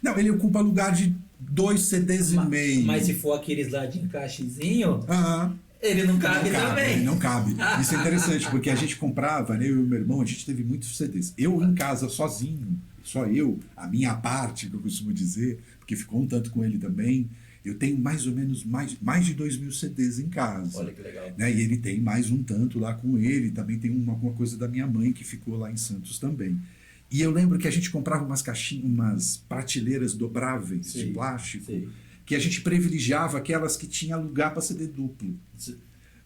Não, ele ocupa lugar de 2 CDs e meio. Mas se for aqueles lá de encaixezinho, Aham. ele não cabe também. Ele não cabe. Isso é interessante, porque a gente comprava, né, eu e meu irmão, a gente teve muitos CDs. Eu em casa sozinho, só eu, a minha parte, que eu costumo dizer, porque ficou um tanto com ele também, eu tenho mais ou menos mais de 2.000 CDs em casa. Olha que legal. Né, e ele tem mais um tanto lá com ele, também tem alguma coisa da minha mãe que ficou lá em Santos também. E eu lembro que a gente comprava umas caixinhas, umas prateleiras dobráveis de plástico, que a gente privilegiava aquelas que tinham lugar para CD duplo.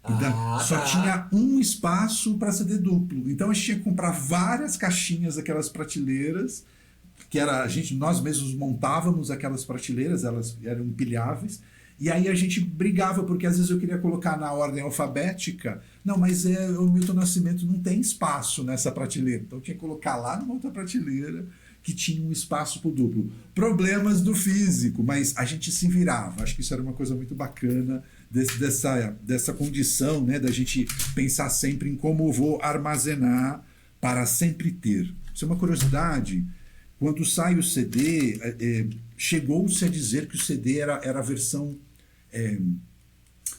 Então, só tinha um espaço para CD duplo. Então a gente tinha que comprar várias caixinhas daquelas prateleiras, que nós mesmos montávamos aquelas prateleiras, elas eram empilháveis. E aí a gente brigava, porque às vezes eu queria colocar na ordem alfabética. Não, mas o Milton Nascimento não tem espaço nessa prateleira. Então eu tinha que colocar lá numa outra prateleira que tinha um espaço para o duplo. Problemas do físico, mas a gente se virava. Acho que isso era uma coisa muito bacana dessa condição, né, da gente pensar sempre em como eu vou armazenar para sempre ter. Isso é uma curiosidade. Quando sai o CD, chegou-se a dizer que o CD era a versão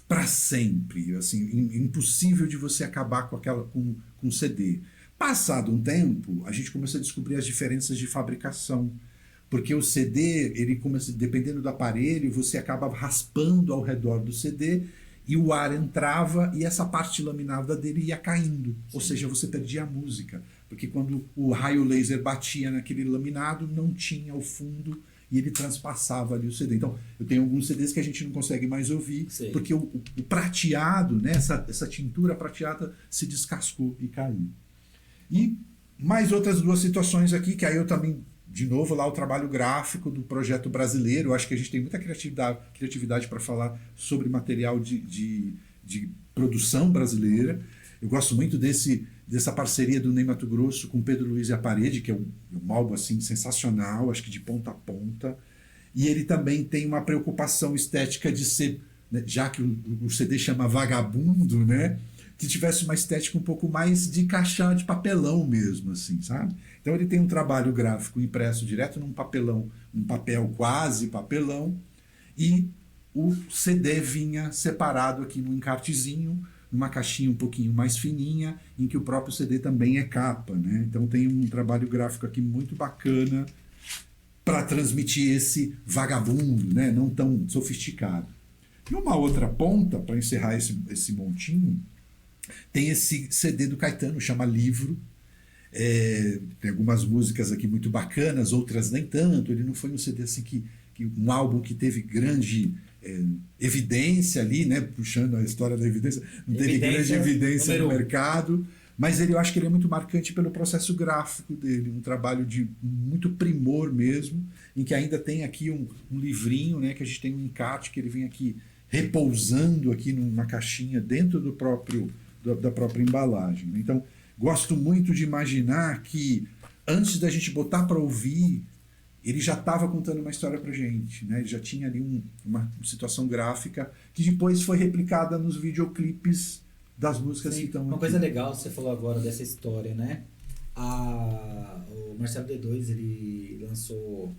para sempre, assim, impossível de você acabar com o CD. Passado um tempo, a gente começou a descobrir as diferenças de fabricação, porque o CD, ele começa, dependendo do aparelho, você acaba raspando ao redor do CD e o ar entrava e essa parte laminada dele ia caindo. Sim. Ou seja, você perdia a música, porque quando o raio laser batia naquele laminado, não tinha o fundo e ele transpassava ali o CD. Então, eu tenho alguns CDs que a gente não consegue mais ouvir, sim, porque o prateado, né, essa tintura prateada se descascou e caiu. E mais outras duas situações aqui, que aí eu também, de novo, lá o trabalho gráfico do projeto brasileiro. Eu acho que a gente tem muita criatividade para falar sobre material de produção brasileira. Eu gosto muito dessa parceria do Ney Matogrosso com Pedro Luiz e a Parede, que é um álbum assim, sensacional, acho que de ponta a ponta. E ele também tem uma preocupação estética de ser, né, já que o CD chama Vagabundo, né, que tivesse uma estética um pouco mais de caixa de papelão mesmo, assim, sabe? Então ele tem um trabalho gráfico impresso direto num papelão, um papel quase papelão, e o CD vinha separado aqui num encartezinho, numa caixinha um pouquinho mais fininha, em que o próprio CD também é capa, né? Então tem um trabalho gráfico aqui muito bacana para transmitir esse vagabundo, né? Não tão sofisticado. E uma outra ponta, para encerrar esse montinho, tem esse CD do Caetano, chama Livro. Tem algumas músicas aqui muito bacanas, outras nem tanto. Ele não foi um CD assim que um álbum que teve grande evidência ali, né? Puxando a história da evidência, não teve grande evidência no mercado, mas eu acho que ele é muito marcante pelo processo gráfico dele, um trabalho de muito primor mesmo, em que ainda tem aqui um livrinho, né? Que a gente tem um encarte que ele vem aqui repousando aqui numa caixinha dentro da própria embalagem. Então, gosto muito de imaginar que antes da gente botar para ouvir, ele já estava contando uma história para gente, né? Ele já tinha ali uma situação gráfica que depois foi replicada nos videoclipes das músicas que estão aqui. Uma coisa legal, você falou agora dessa história, né? O Marcelo D2, ele lançou,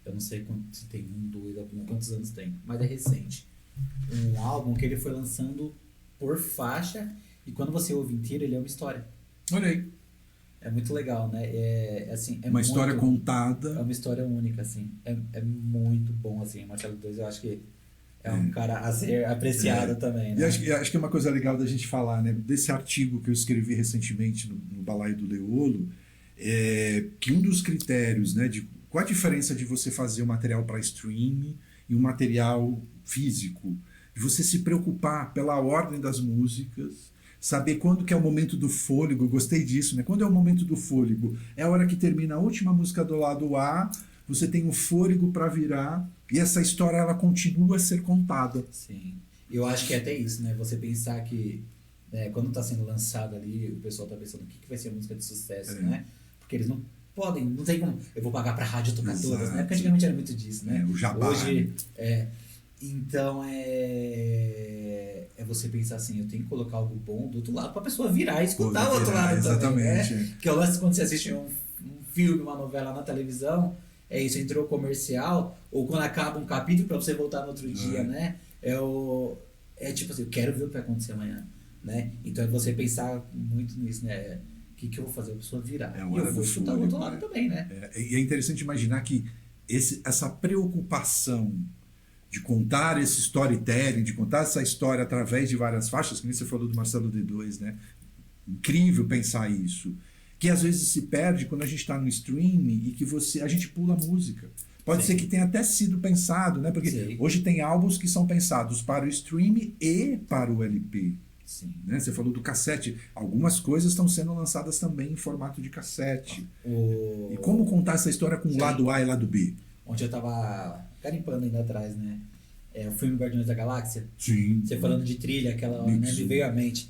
eu não sei se tem 1, 2, quantos anos tem, mas é recente. Um álbum que ele foi lançando por faixa, e quando você ouve inteiro, ele é uma história. Olha aí. É muito legal, né? Uma história contada. É uma história única, assim. É muito bom, assim. O Marcelo D2, eu acho que é um cara a ser apreciado também, né? E acho que é uma coisa legal da gente falar, né? Desse artigo que eu escrevi recentemente no Balaio do Leolo, que um dos critérios, né? Qual a diferença de você fazer um material para streaming e um material físico? De você se preocupar pela ordem das músicas, saber quando que é o momento do fôlego. Gostei disso, né? Quando é o momento do fôlego? É a hora que termina a última música do lado A, você tem o fôlego para virar, e essa história ela continua a ser contada. Sim. Eu acho que é até isso, né? Você pensar que quando está sendo lançado ali, o pessoal está pensando o que vai ser a música de sucesso, né? Porque eles não podem, não tem como. Eu vou pagar para a rádio tocar todas, né? Porque antigamente era muito disso, né? O jabá. Hoje, então é você pensar assim, eu tenho que colocar algo bom do outro lado para a pessoa virar e escutar o outro lado exatamente, também, né? Que é o lance quando você assiste um filme, uma novela na televisão, isso, entrou comercial, ou quando acaba um capítulo para você voltar no outro dia, né? Tipo assim, eu quero ver o que vai acontecer amanhã, né? Então é você pensar muito nisso, né? O que eu vou fazer? A pessoa virar. E eu vou escutar o outro lado também, né? E é interessante imaginar que essa preocupação de contar esse storytelling, de contar essa história através de várias faixas, que nem você falou do Marcelo D2, né? Incrível pensar isso. Que às vezes se perde quando a gente está no streaming e que a gente pula a música. Pode ser que tenha até sido pensado, né? Porque hoje tem álbuns que são pensados para o streaming e para o LP. Sim. Né? Você falou do cassete. Algumas coisas estão sendo lançadas também em formato de cassete. E como contar essa história com o lado A e lado B? Ontem eu tava garimpando ainda atrás, né? O filme Guardiões da Galáxia. Sim. Você falando de trilha, aquela né, me veio à mente.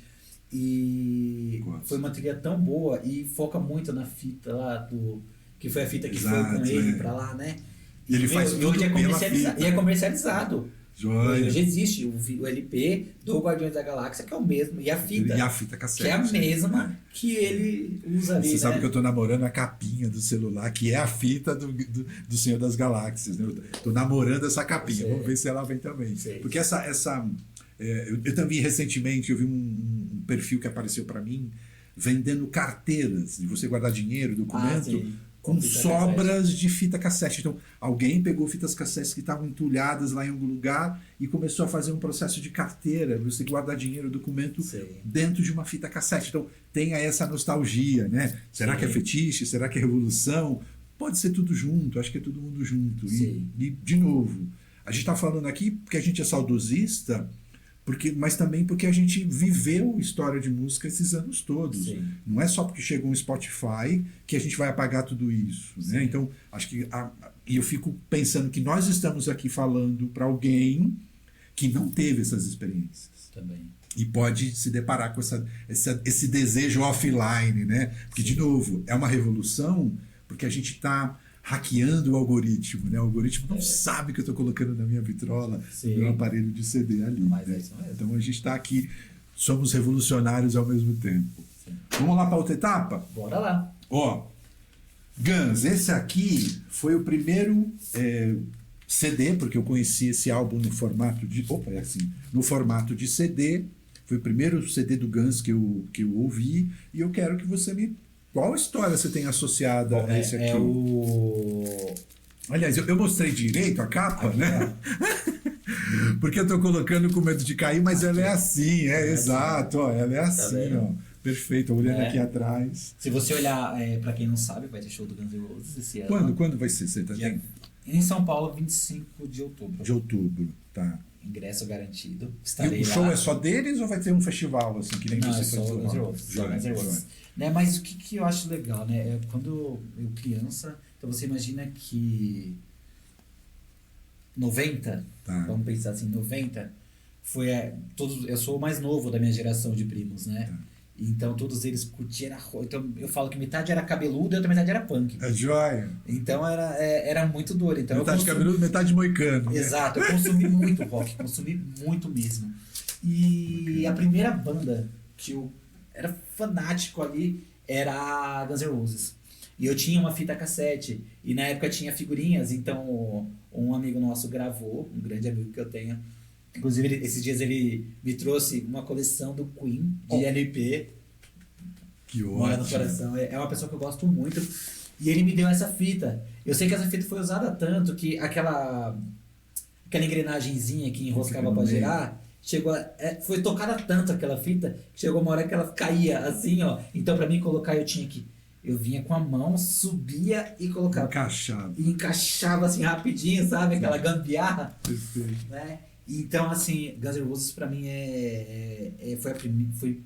E foi uma trilha tão boa e foca muito na fita lá que foi a fita que foi com ele pra lá, né? E ele faz tudo hoje pela fita. E é comercializado. Joia. Hoje existe o LP do Guardiões da Galáxia, que é o mesmo, e a fita cassete, que é a mesma que ele usa ali. Você sabe que eu tô namorando a capinha do celular, que é a fita do Senhor das Galáxias, né? Eu tô namorando essa capinha, vamos ver se ela vem também. Porque eu também recentemente eu vi um perfil que apareceu para mim vendendo carteiras de você guardar dinheiro, documento, com sobras de fita cassete. Então, alguém pegou fitas cassetes que estavam entulhadas lá em algum lugar e começou a fazer um processo de carteira, você guardar dinheiro, documento dentro de uma fita cassete. Então, tem aí essa nostalgia, né? Será que é fetiche? Será que é revolução? Pode ser tudo junto, acho que é todo mundo junto. E de novo, a gente está falando aqui porque a gente é saudosista, mas também porque a gente viveu história de música esses anos todos. Sim. Não é só porque chegou um Spotify que a gente vai apagar tudo isso. Né? Então, acho que e eu fico pensando que nós estamos aqui falando para alguém que não teve essas experiências. Também. E pode se deparar com esse desejo offline. Né? Porque, de novo, é uma revolução porque a gente está hackeando o algoritmo, né? O algoritmo não sabe que eu estou colocando na minha vitrola, no meu aparelho de CD ali. Mas né? é isso mesmo. Então a gente está aqui, somos revolucionários ao mesmo tempo. Sim. Vamos lá para outra etapa? Bora lá. Guns, esse aqui foi o primeiro CD, porque eu conheci esse álbum no formato de... no formato de CD. Foi o primeiro CD do Guns que eu ouvi, e eu quero que você me... Qual história você tem associada a esse aqui? Aliás, eu mostrei direito a capa, aqui, né? Porque eu tô colocando com medo de cair, mas ela é assim, exato. Ela é assim, Perfeito, olhando aqui atrás. Se você olhar, pra quem não sabe, vai ter show do Guns N' Roses esse ano. Quando vai ser? Você tá Dia- Em São Paulo, 25 de outubro. De outubro, tá. Ingresso garantido. E Estarei o show lá. é só deles ou vai ter um festival, assim, que nem Não, você é foi só dizer? Guns N' Roses. Só Guns N' Roses. Né, mas o que eu acho legal, né? É quando eu criança, então você imagina que 90, Tá. vamos pensar assim, 90, foi todos, eu sou o mais novo da minha geração de primos, né? Tá. Então todos eles curtiam, então eu falo que metade era cabeludo e outra metade era punk. É joia. Então era muito doido. Então Metade cabeludo, metade moicano. Né? Exato, eu consumi muito rock, consumi muito mesmo. E a primeira banda que eu era fanático ali era Guns N' Roses. E eu tinha uma fita cassete, e na época tinha figurinhas, então um amigo nosso gravou, um grande amigo que eu tenho. Inclusive, esses dias ele me trouxe uma coleção do Queen, de LP. Que Mora no ótimo. coração. É uma pessoa que eu gosto muito. E ele me deu essa fita. Eu sei que essa fita foi usada tanto que aquela engrenagenzinha que enroscava no pra meio. girar, foi tocada tanto aquela fita, que chegou uma hora que ela caía assim, ó. Então pra mim colocar eu vinha com a mão, subia e colocava. Encaixado. E encaixava assim rapidinho, sabe? Aquela gambiarra, Perfeito. né? Então, assim, Guns N' Roses pra mim foi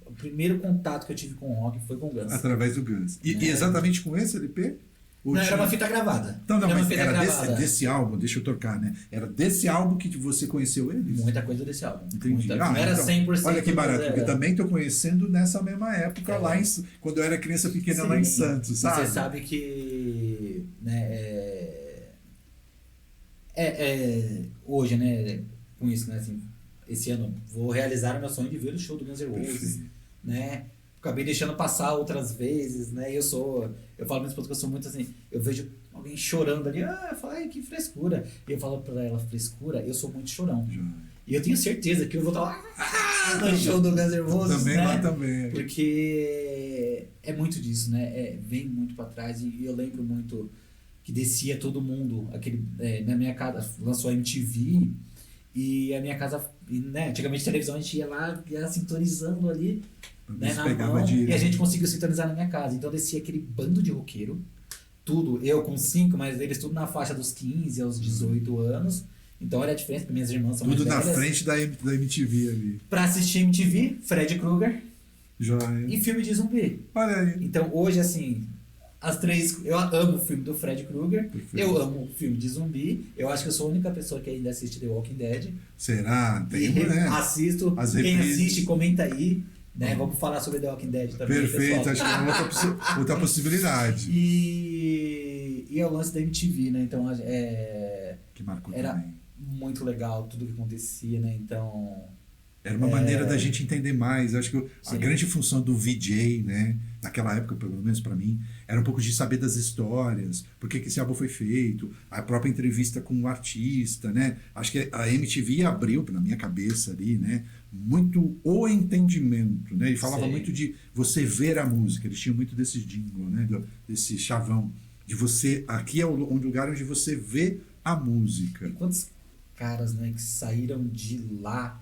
o primeiro contato que eu tive com o rock, foi com o Guns. Através do Guns. E exatamente com esse LP? Ou Não, tinha- era uma fita gravada. Não, Era uma mas fita era gravada. desse álbum, deixa eu tocar, né? Era desse álbum que você conheceu eles? Muita coisa desse álbum. Entendi. Muita. Não era 100%. Olha que barato, mas porque era. também estou conhecendo nessa mesma época, lá em, quando eu era criança pequena, Sim. lá em Santos, sabe? Você sabe que, né, hoje, né, com isso, né, assim, esse ano vou realizar o meu sonho de ver o show do Guns N' Roses, Perfeito. né? Acabei deixando passar outras vezes, né? Eu falo pra minha esposa que eu sou muito assim, eu vejo alguém chorando ali, eu falo, ai, que frescura. E eu falo pra ela, frescura, eu sou muito chorão. E eu tenho certeza que eu vou estar lá no show do Guns N' Roses, Também né? lá também. Porque é muito disso, né? Vem muito pra trás e eu lembro muito que descia todo mundo, na minha casa, lançou a MTV e a minha casa, né? Antigamente televisão a gente ia sintonizando ali, né, na Pegava mão, direto. e a gente conseguiu sintonizar na minha casa. Então descia aquele bando de roqueiro, tudo, eu com 5, mas eles tudo na faixa dos 15 aos 18 anos. Então olha a diferença, porque minhas irmãs são Tudo mais na velhas. frente da MTV ali. Pra assistir MTV, Freddy Krueger Joia. e filme de zumbi. Olha aí. Então hoje, assim, as três. Eu amo o filme do Freddy Krueger, Perfeito. eu amo o filme de zumbi. Eu acho que eu sou a única pessoa que ainda assiste The Walking Dead. Será? Tem, E né? assisto. As Quem reprises. assiste, comenta aí. Né? Vamos falar sobre The Walking Dead também. Perfeito, pessoal. acho que é outra possibilidade. E é o lance da MTV, né? Então Que marcou era também. muito legal tudo que acontecia, né? Então. Era uma maneira da gente entender mais. Acho que a Sim. grande função do VJ, né, naquela época, pelo menos para mim, era um pouco de saber das histórias, por que esse álbum foi feito, a própria entrevista com o artista, né? Acho que a MTV abriu na minha cabeça ali, né, muito o entendimento, né? E falava Sim. muito de você ver a música. Eles tinham muito desse jingle, né, desse chavão de você. Aqui é um lugar onde você vê a música. E quantos caras, né, que saíram de lá.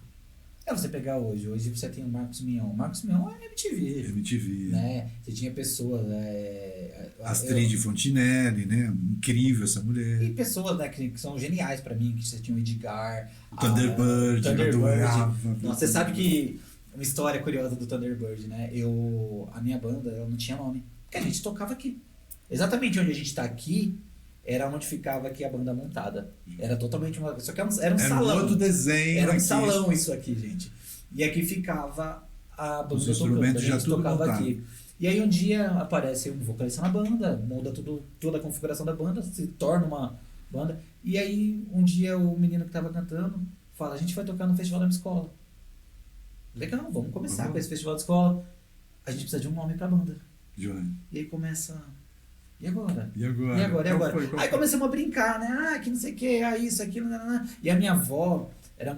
Você pegar hoje você tem o Marcos Mion. O Marcos Mion é MTV. MTV. Né? Você tinha pessoas. Astrid Fontinelli, né? Incrível essa mulher. E pessoas, né, que são geniais pra mim, que você tinha o Edgar. O Thunderbird, eu adorava. Nossa, você sabe que. Uma história curiosa do Thunderbird, né? A minha banda, ela não tinha nome. Porque a gente tocava aqui. Exatamente onde a gente tá aqui, era onde ficava aqui a banda montada. Era totalmente uma. Só que era um salão. Outro desenho. Era um aqui. salão isso aqui, gente. E aqui ficava a banda Os tocando. instrumentos A já gente tudo tocava montado. aqui. E aí um dia aparece um vocalista na banda, muda toda a configuração da banda, se torna uma banda. E aí um dia o menino que tava cantando fala, a gente vai tocar no festival da minha escola. Legal, vamos começar com esse festival de escola. A gente precisa de um nome pra banda. Joia. E aí começa. E agora? E agora? E agora? E Qual agora? foi? Qual Aí foi? começamos a brincar, né? Que não sei o que, isso, aquilo, nanana. E a minha avó era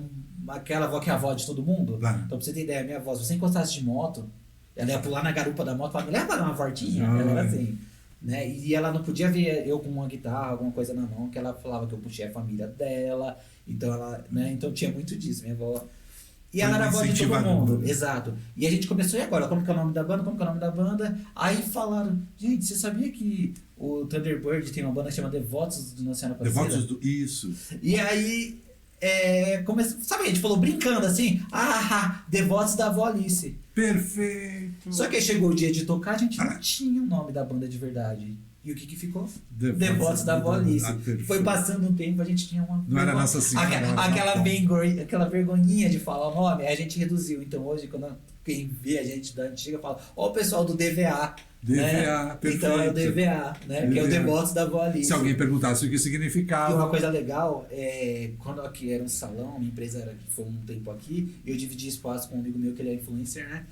aquela avó que é a avó de todo mundo. Tá. Então, pra você ter ideia, a minha avó, se você encostasse de moto, ela ia pular na garupa da moto e falar, me leva pra dar uma voltinha. Ah, Ela era é. assim. Né? E ela não podia ver eu com uma guitarra, alguma coisa na mão, que ela falava que eu puxei a família dela. Então ela, né? Então tinha muito disso. Minha avó. E ela era a voz de todo incentivadora. mundo, exato. E a gente começou, e agora? Como que é o nome da banda? Como que é o nome da banda? Aí falaram, gente, você sabia que o Thunderbird tem uma banda que chama Devotos do Nossa Senhora Aparecida? Devotos do... Isso. E aí, sabe, a gente falou brincando assim, Devotos da Avó Alice. Perfeito. Só que aí chegou o dia de tocar, a gente não tinha o nome da banda de verdade. E o que ficou? Devotos da Avó Alice. Foi passando um tempo, a gente tinha uma... Não era Nossa Senhora. Aquela vergonhinha de falar o nome, aí a gente reduziu. Então hoje, quando quem vê a gente da antiga fala, ó, o pessoal do DVA. DVA, perfeito. Então é o DVA, né? Que é o Devotos da Avó Alice. Se alguém perguntasse o que significava... E uma coisa legal, quando aqui era um salão, minha empresa foi um tempo aqui, eu dividi espaço com um amigo meu que ele é influencer, né?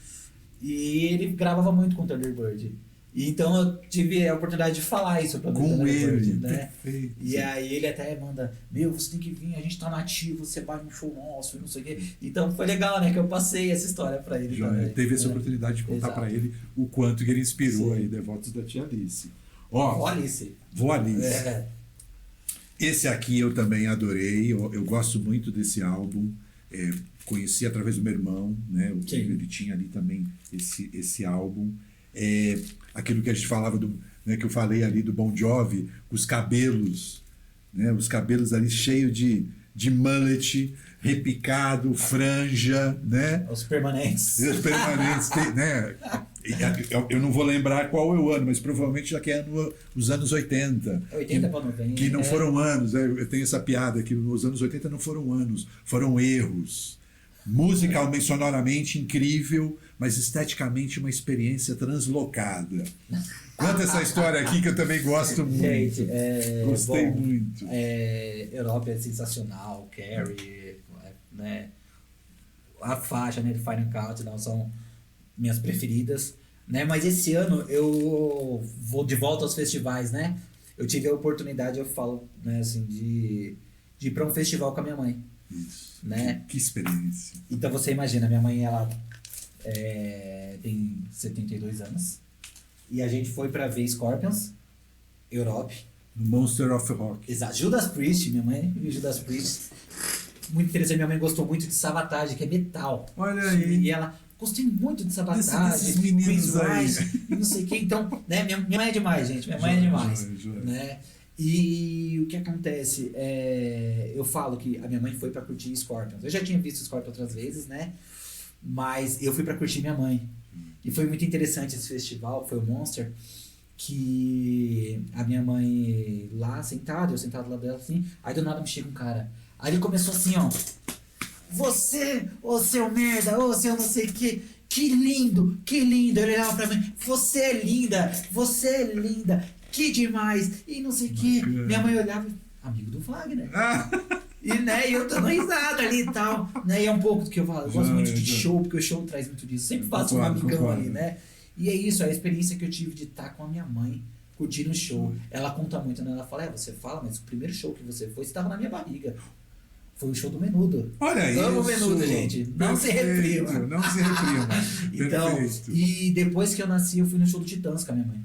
E ele gravava muito com o Thunderbird. E então eu tive a oportunidade de falar isso pra com ele, né? Perfeito. E aí ele até manda, você tem que vir, a gente tá nativo, você vai no show nosso, não sei o quê. Então foi legal, né, que eu passei essa história pra ele também. Teve essa oportunidade de contar pra ele o quanto que ele inspirou aí, Devotos da Tia Alice. Vó Alice. Vó Alice. Esse aqui eu também adorei, eu gosto muito desse álbum. Conheci através do meu irmão, né? Ele tinha ali também esse álbum. Aquilo que a gente falava, né, que eu falei ali do Bon Jovi, os cabelos, né? Os cabelos ali cheios de mullet, repicado, franja, né? Os permanentes. Os permanentes, né? Eu não vou lembrar qual é o ano, mas provavelmente já que é os anos 80. 80 para 90. Que não foram anos, eu tenho essa piada, que os anos 80 não foram anos, foram erros. Musicalmente, sonoramente incrível, mas esteticamente uma experiência translocada. Conta essa história aqui que eu também gosto muito. Gente, gostei muito. Europa é sensacional, Carrie, né? A faixa, né, de Final Countdown são minhas preferidas, né? Mas esse ano eu vou de volta aos festivais, né? Eu tive a oportunidade, eu falo, né, assim, de ir para um festival com a minha mãe. Isso. Né? Que experiência. Então você imagina, minha mãe ela tem 72 anos e a gente foi pra ver Scorpions, Europe. Monster of Rock. Exato. Judas Priest, minha mãe viu Judas Priest. Muito interessante, minha mãe gostou muito de Savatage, que é metal. Olha aí. E ela, gostei muito de Savatage, desses meninos aí. E não sei o que. Então, né, minha mãe é demais, gente. Minha mãe é demais. Né? E o que acontece? Eu falo que a minha mãe foi pra curtir Scorpions. Eu já tinha visto Scorpions outras vezes, né? Mas eu fui pra curtir minha mãe. E foi muito interessante esse festival, foi o Monster, que a minha mãe lá sentada, eu sentado lá dela assim, aí do nada me chega um cara. Aí ele começou assim, ó. Você, ô seu merda, ô seu não sei o que. Que lindo, que lindo. Ele olhava pra mim, você é linda. Que demais, e não sei o que. Minha mãe olhava, amigo do Wagner. E, né, eu dando risada ali e tal. Né, e é um pouco do que eu falo. Eu gosto muito de show, porque o show traz muito disso. Sempre faço um amigão ali, né? E é isso, a experiência que eu tive de estar com a minha mãe, curtindo o show. Ela conta muito, né? Ela fala, você fala, mas o primeiro show que você foi, você estava na minha barriga. Foi o show do Menudo. Olha isso. Amo o Menudo, gente. Não se reprima. Não se reprima. Então, e depois que eu nasci, eu fui no show do Titãs com a minha mãe.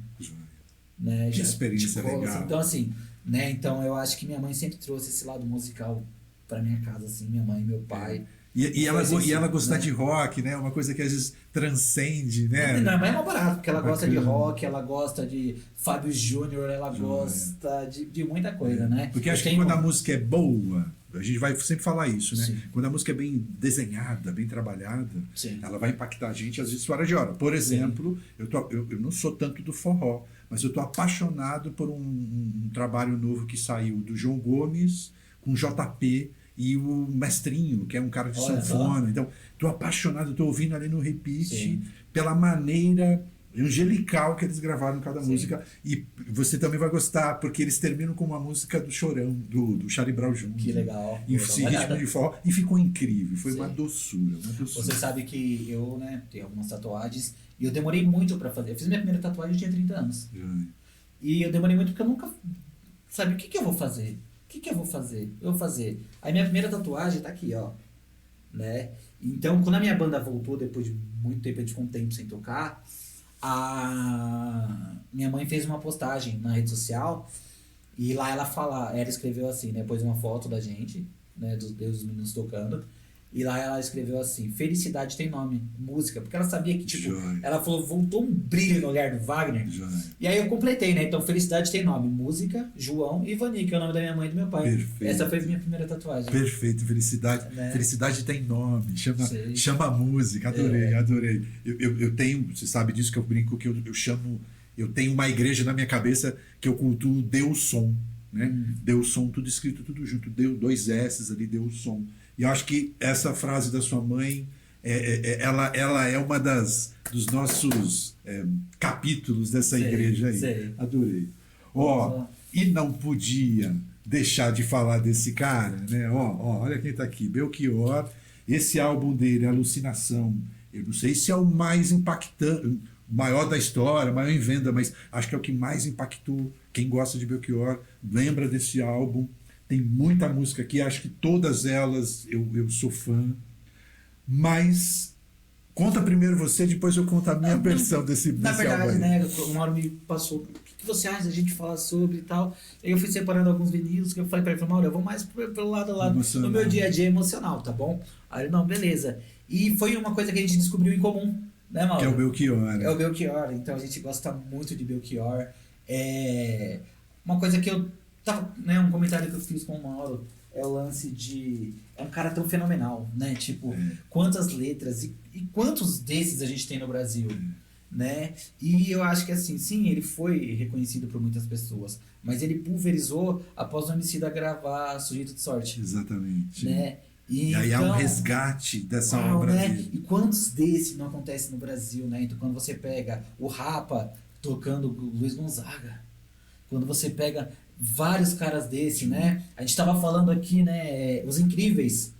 Né, que experiência legal. Assim, então, assim, né? Então, eu acho que minha mãe sempre trouxe esse lado musical pra minha casa, assim, minha mãe e meu pai. E ela gostar de rock, né? Uma coisa que às vezes transcende, né? Minha mãe é mais barato, porque ela gosta de rock, ela gosta de Fábio Júnior, ela gosta de muita coisa, né? Porque acho que quando a música é boa, a gente vai sempre falar isso, né? Sim. Quando a música é bem desenhada, bem trabalhada, Sim. ela vai impactar a gente às vezes fora de hora. Por exemplo, eu não sou tanto do forró, mas eu tô apaixonado por um trabalho novo que saiu do João Gomes com JP e o Mestrinho, que é um cara de sanfona. Então, tô apaixonado, tô ouvindo ali no repeat pela maneira angelical que eles gravaram cada música. E você também vai gostar, porque eles terminam com uma música do Chorão, do Charlie Brown Jr. Que legal. Em ritmo de forró. E ficou incrível. Foi uma doçura. Você sabe que eu, né, tenho algumas tatuagens e eu demorei muito pra fazer. Eu fiz minha primeira tatuagem, eu tinha 30 anos. E eu demorei muito porque eu nunca... Sabe, o que eu vou fazer? Eu vou fazer. Aí minha primeira tatuagem tá aqui, ó. Né? Então, quando a minha banda voltou, depois de muito tempo, a gente ficou um tempo sem tocar, a minha mãe fez uma postagem na rede social e lá ela escreveu assim, né? Pôs uma foto da gente, né? Dos meninos tocando E lá ela escreveu assim: Felicidade tem nome, música. Porque ela sabia que, tipo, Joia. ela falou, voltou um brilho no olhar do Wagner. Joia. E aí eu completei, né? Então, Felicidade tem nome, música, João e Ivani, que é o nome da minha mãe e do meu pai. Perfeito. Essa foi a minha primeira tatuagem. Perfeito, felicidade. Né? Felicidade tem nome, Sei. chama a música, adorei. Eu tenho, você sabe disso que eu brinco, que eu chamo, eu tenho uma igreja na minha cabeça que eu cultuo Deus Som, né? Deus Som, tudo escrito, tudo junto, Deus, 2 S's ali, Deus Som. E eu acho que essa frase da sua mãe, ela é uma dos nossos capítulos dessa igreja aí. Sei. Adorei. E não podia deixar de falar desse cara, né? Olha quem tá aqui, Belchior. Esse álbum dele, Alucinação, eu não sei se é o mais impactante, o maior da história, maior em venda, mas acho que é o que mais impactou. Quem gosta de Belchior lembra desse álbum. Tem muita música aqui, acho que todas elas eu sou fã. Mas conta primeiro você, depois eu conto a minha versão desse álbum. Na verdade, né, o Mauro me passou, o que você acha da gente falar sobre e tal. Aí eu fui separando alguns vinis, que eu falei pra ele, Mauro, eu vou mais pelo lado Emocional. no meu dia a dia emocional, tá bom? Aí ele, não, beleza. E foi uma coisa que a gente descobriu em comum, né, Mauro? Que é o Belchior. Né? É o Belchior, então a gente gosta muito de Belchior. Uma coisa que eu tava, né, um comentário que eu fiz com o Mauro é o lance de... É um cara tão fenomenal, né? Tipo, quantas letras e quantos desses a gente tem no Brasil, né? E eu acho que assim, sim, ele foi reconhecido por muitas pessoas, mas ele pulverizou após o Emicida gravar Sujeito de Sorte. Exatamente. Né? E aí há um resgate dessa obra né? dele. E quantos desses não acontecem no Brasil, né? Então quando você pega o Rapa tocando Luiz Gonzaga, quando você pega vários caras desse, né? A gente tava falando aqui, né? Os Incríveis,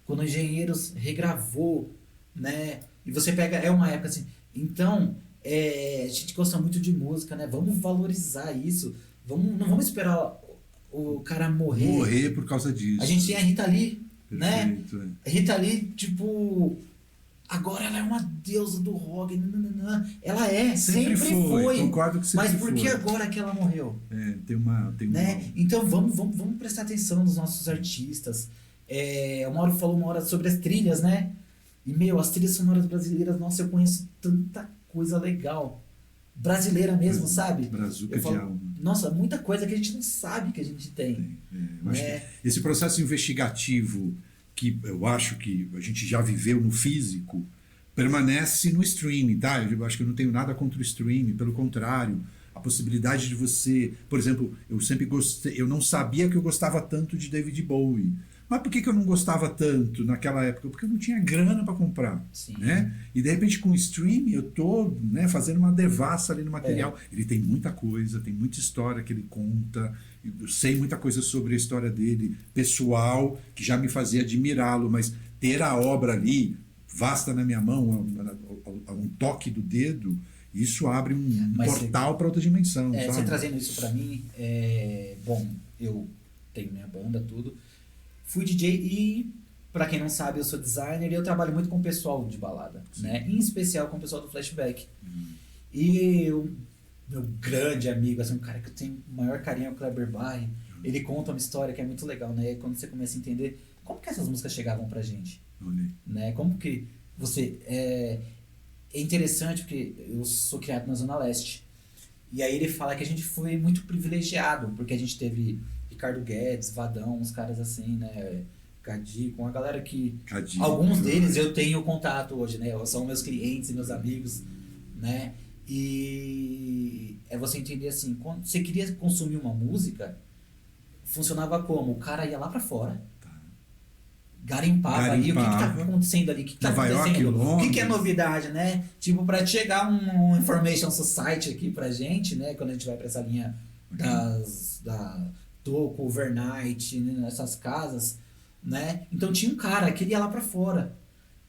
quando o Engenheiros regravou, né? E você pega, é uma época assim. Então, a gente gosta muito de música, né? Vamos valorizar isso. Não vamos esperar o cara morrer. Morrer por causa disso. A gente tem a Rita Lee, Perfeito, né? A Rita Lee, tipo... Agora ela é uma deusa do rock. Ela sempre foi. Concordo que sempre Mas por que foi. agora que ela morreu? Tem uma... Né? Então vamos prestar atenção nos nossos artistas. O Mauro falou uma hora sobre as trilhas, né? E, as trilhas sonoras brasileiras, nossa, eu conheço tanta coisa legal. Brasileira mesmo, sabe? Brazuca de alma. Nossa, muita coisa que a gente não sabe que a gente tem. Eu acho que esse processo investigativo que eu acho que a gente já viveu no físico, permanece no streaming, tá? Eu acho que eu não tenho nada contra o streaming, pelo contrário, a possibilidade de você... Por exemplo, eu sempre gostei... Eu não sabia que eu gostava tanto de David Bowie. Mas por que eu não gostava tanto naquela época? Porque eu não tinha grana para comprar. Sim. Né? E de repente com o streaming eu tô, né, fazendo uma devassa ali no material. Ele tem muita coisa, tem muita história que ele conta. Eu sei muita coisa sobre a história dele, pessoal, que já me fazia admirá-lo, mas ter a obra ali, vasta na minha mão, a um toque do dedo, isso abre um portal para outra dimensão. Sabe? Você trazendo isso para mim, bom, eu tenho minha banda, tudo. Fui DJ e, para quem não sabe, eu sou designer e eu trabalho muito com o pessoal de balada, né? Em especial com o pessoal do Flashback. E meu grande amigo, assim, um cara que eu tenho o maior carinho é o Kleber Barre. Ele conta uma história que é muito legal, né? E quando você começa a entender como que essas músicas chegavam pra gente, né? Como que você... É interessante porque eu sou criado na Zona Leste. E aí ele fala que a gente foi muito privilegiado, porque a gente teve Ricardo Guedes, Vadão, uns caras assim, né? Cadi, com a galera que... alguns deles eu tenho contato hoje, né? São meus clientes e meus amigos, né? E é você entender assim, quando você queria consumir uma música, funcionava como? O cara ia lá pra fora, garimpava ali, o que tá acontecendo ali, o que tá acontecendo, o que é novidade, né? Tipo, pra chegar um Information Society aqui pra gente, né? Quando a gente vai pra essa linha da Toco, Overnight, né? Nessas casas, né? Então tinha um cara que ele ia lá pra fora,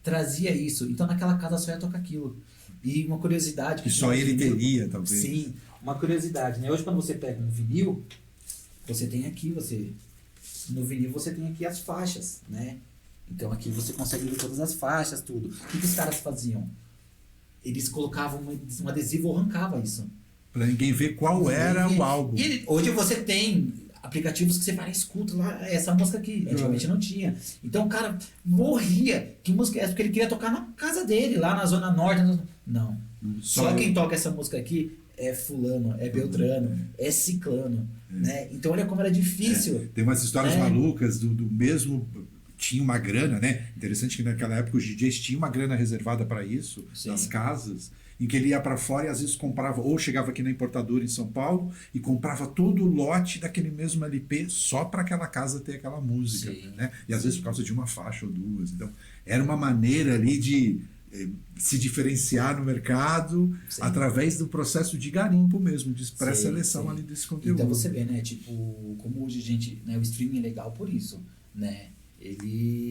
trazia isso, então naquela casa só ia tocar aquilo. E uma curiosidade... Que só ele teria, talvez. Sim, uma curiosidade, né? Hoje quando você pega um vinil, você tem aqui, no vinil você tem aqui as faixas, né? Então aqui você consegue ver todas as faixas, tudo. O que os caras faziam? Eles colocavam um adesivo ou arrancava isso. Pra ninguém ver qual era o álbum. E hoje você tem aplicativos que você vai, escuta lá, essa música aqui. Antigamente não tinha. Então o cara morria. Que música é essa? Porque ele queria tocar na casa dele, lá na Zona Norte. Não. Só quem toca essa música aqui é fulano, é beltrano, é ciclano. Né? Então olha como era difícil. Tem umas histórias malucas do mesmo... Tinha uma grana, né? Interessante que naquela época os DJs tinham uma grana reservada para isso, nas casas, em que ele ia para fora e às vezes comprava, ou chegava aqui na importadora em São Paulo e comprava todo o lote daquele mesmo LP só para aquela casa ter aquela música, né? E às vezes por causa de uma faixa ou duas. Então, era uma maneira ali de se diferenciar no mercado através do processo de garimpo mesmo, de pré-seleção ali desse conteúdo. Então você vê, né? Tipo, como hoje a gente, né, o streaming é legal por isso, né? Ele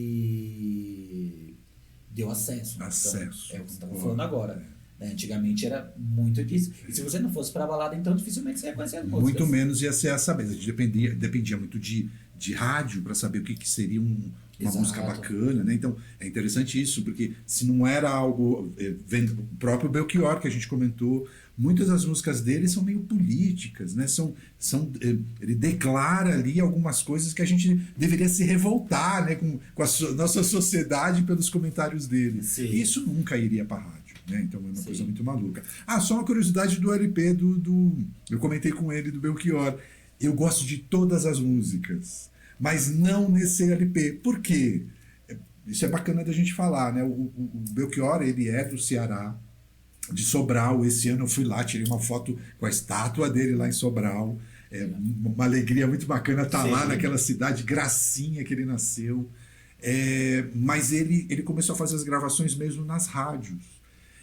deu acesso. Então, é o que você estava falando agora. Né? Antigamente era muito disso. E se você não fosse para a balada, então dificilmente você ia conhecer as músicas. Muito menos ia ser essa mesa. A gente dependia muito de rádio para saber o que seria uma música bacana, né? Então é interessante isso, porque se não era algo... o próprio Belchior, que a gente comentou, muitas das músicas dele são meio políticas, né? Ele declara ali algumas coisas que a gente deveria se revoltar, né? com a nossa sociedade pelos comentários dele. E isso nunca iria para a rádio. Né? Então é uma coisa muito maluca. Só uma curiosidade do LP eu comentei com ele, do Belchior. Eu gosto de todas as músicas, mas não nesse LP. Por quê? Isso é bacana da gente falar, né? O Belchior, ele é do Ceará, de Sobral. Esse ano eu fui lá, tirei uma foto com a estátua dele lá em Sobral. Uma alegria muito bacana estar lá naquela cidade, gracinha que ele nasceu. Mas ele começou a fazer as gravações mesmo nas rádios.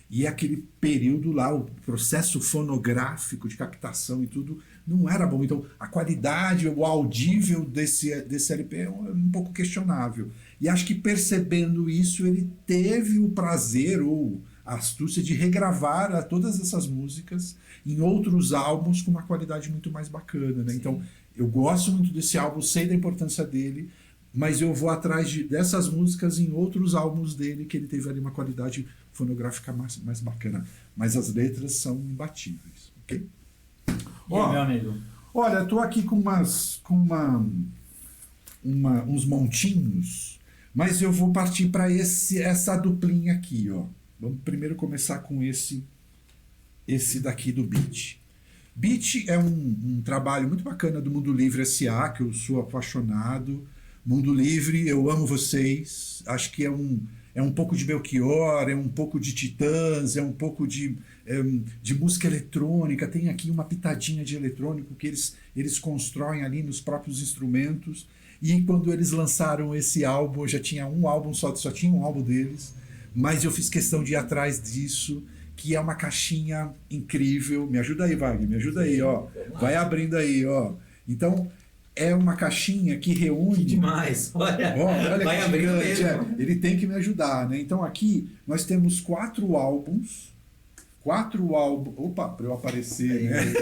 E aquele período lá, o processo fonográfico de captação e tudo, não era bom. Então, a qualidade, o audível desse LP é um pouco questionável. E acho que percebendo isso, ele teve o prazer ou a astúcia de regravar todas essas músicas em outros álbuns com uma qualidade muito mais bacana. Né? Então, eu gosto muito desse álbum, sei da importância dele, mas eu vou atrás dessas músicas em outros álbuns dele, que ele teve ali uma qualidade fonográfica mais bacana. Mas as letras são imbatíveis. Ok? Meu amigo? Olha, estou aqui com uns montinhos, mas eu vou partir para essa duplinha aqui. Ó. Vamos primeiro começar com esse daqui do Beat. Beat é um trabalho muito bacana do Mundo Livre S.A., que eu sou apaixonado. Mundo Livre, eu amo vocês. Acho que é um pouco de Belchior, é um pouco de Titãs, é um pouco de música eletrônica. Tem aqui uma pitadinha de eletrônico que eles constroem ali nos próprios instrumentos. E quando eles lançaram esse álbum, eu já tinha um álbum só tinha um álbum deles, mas eu fiz questão de ir atrás disso, que é uma caixinha incrível. Me ajuda aí, Wagner, me ajuda aí, ó. Vai abrindo aí, ó. Então, é uma caixinha que reúne... Que demais! Olha vai abrindo mesmo. Ele tem que me ajudar, né? Então aqui nós temos 4 álbuns. Opa, para eu aparecer, né?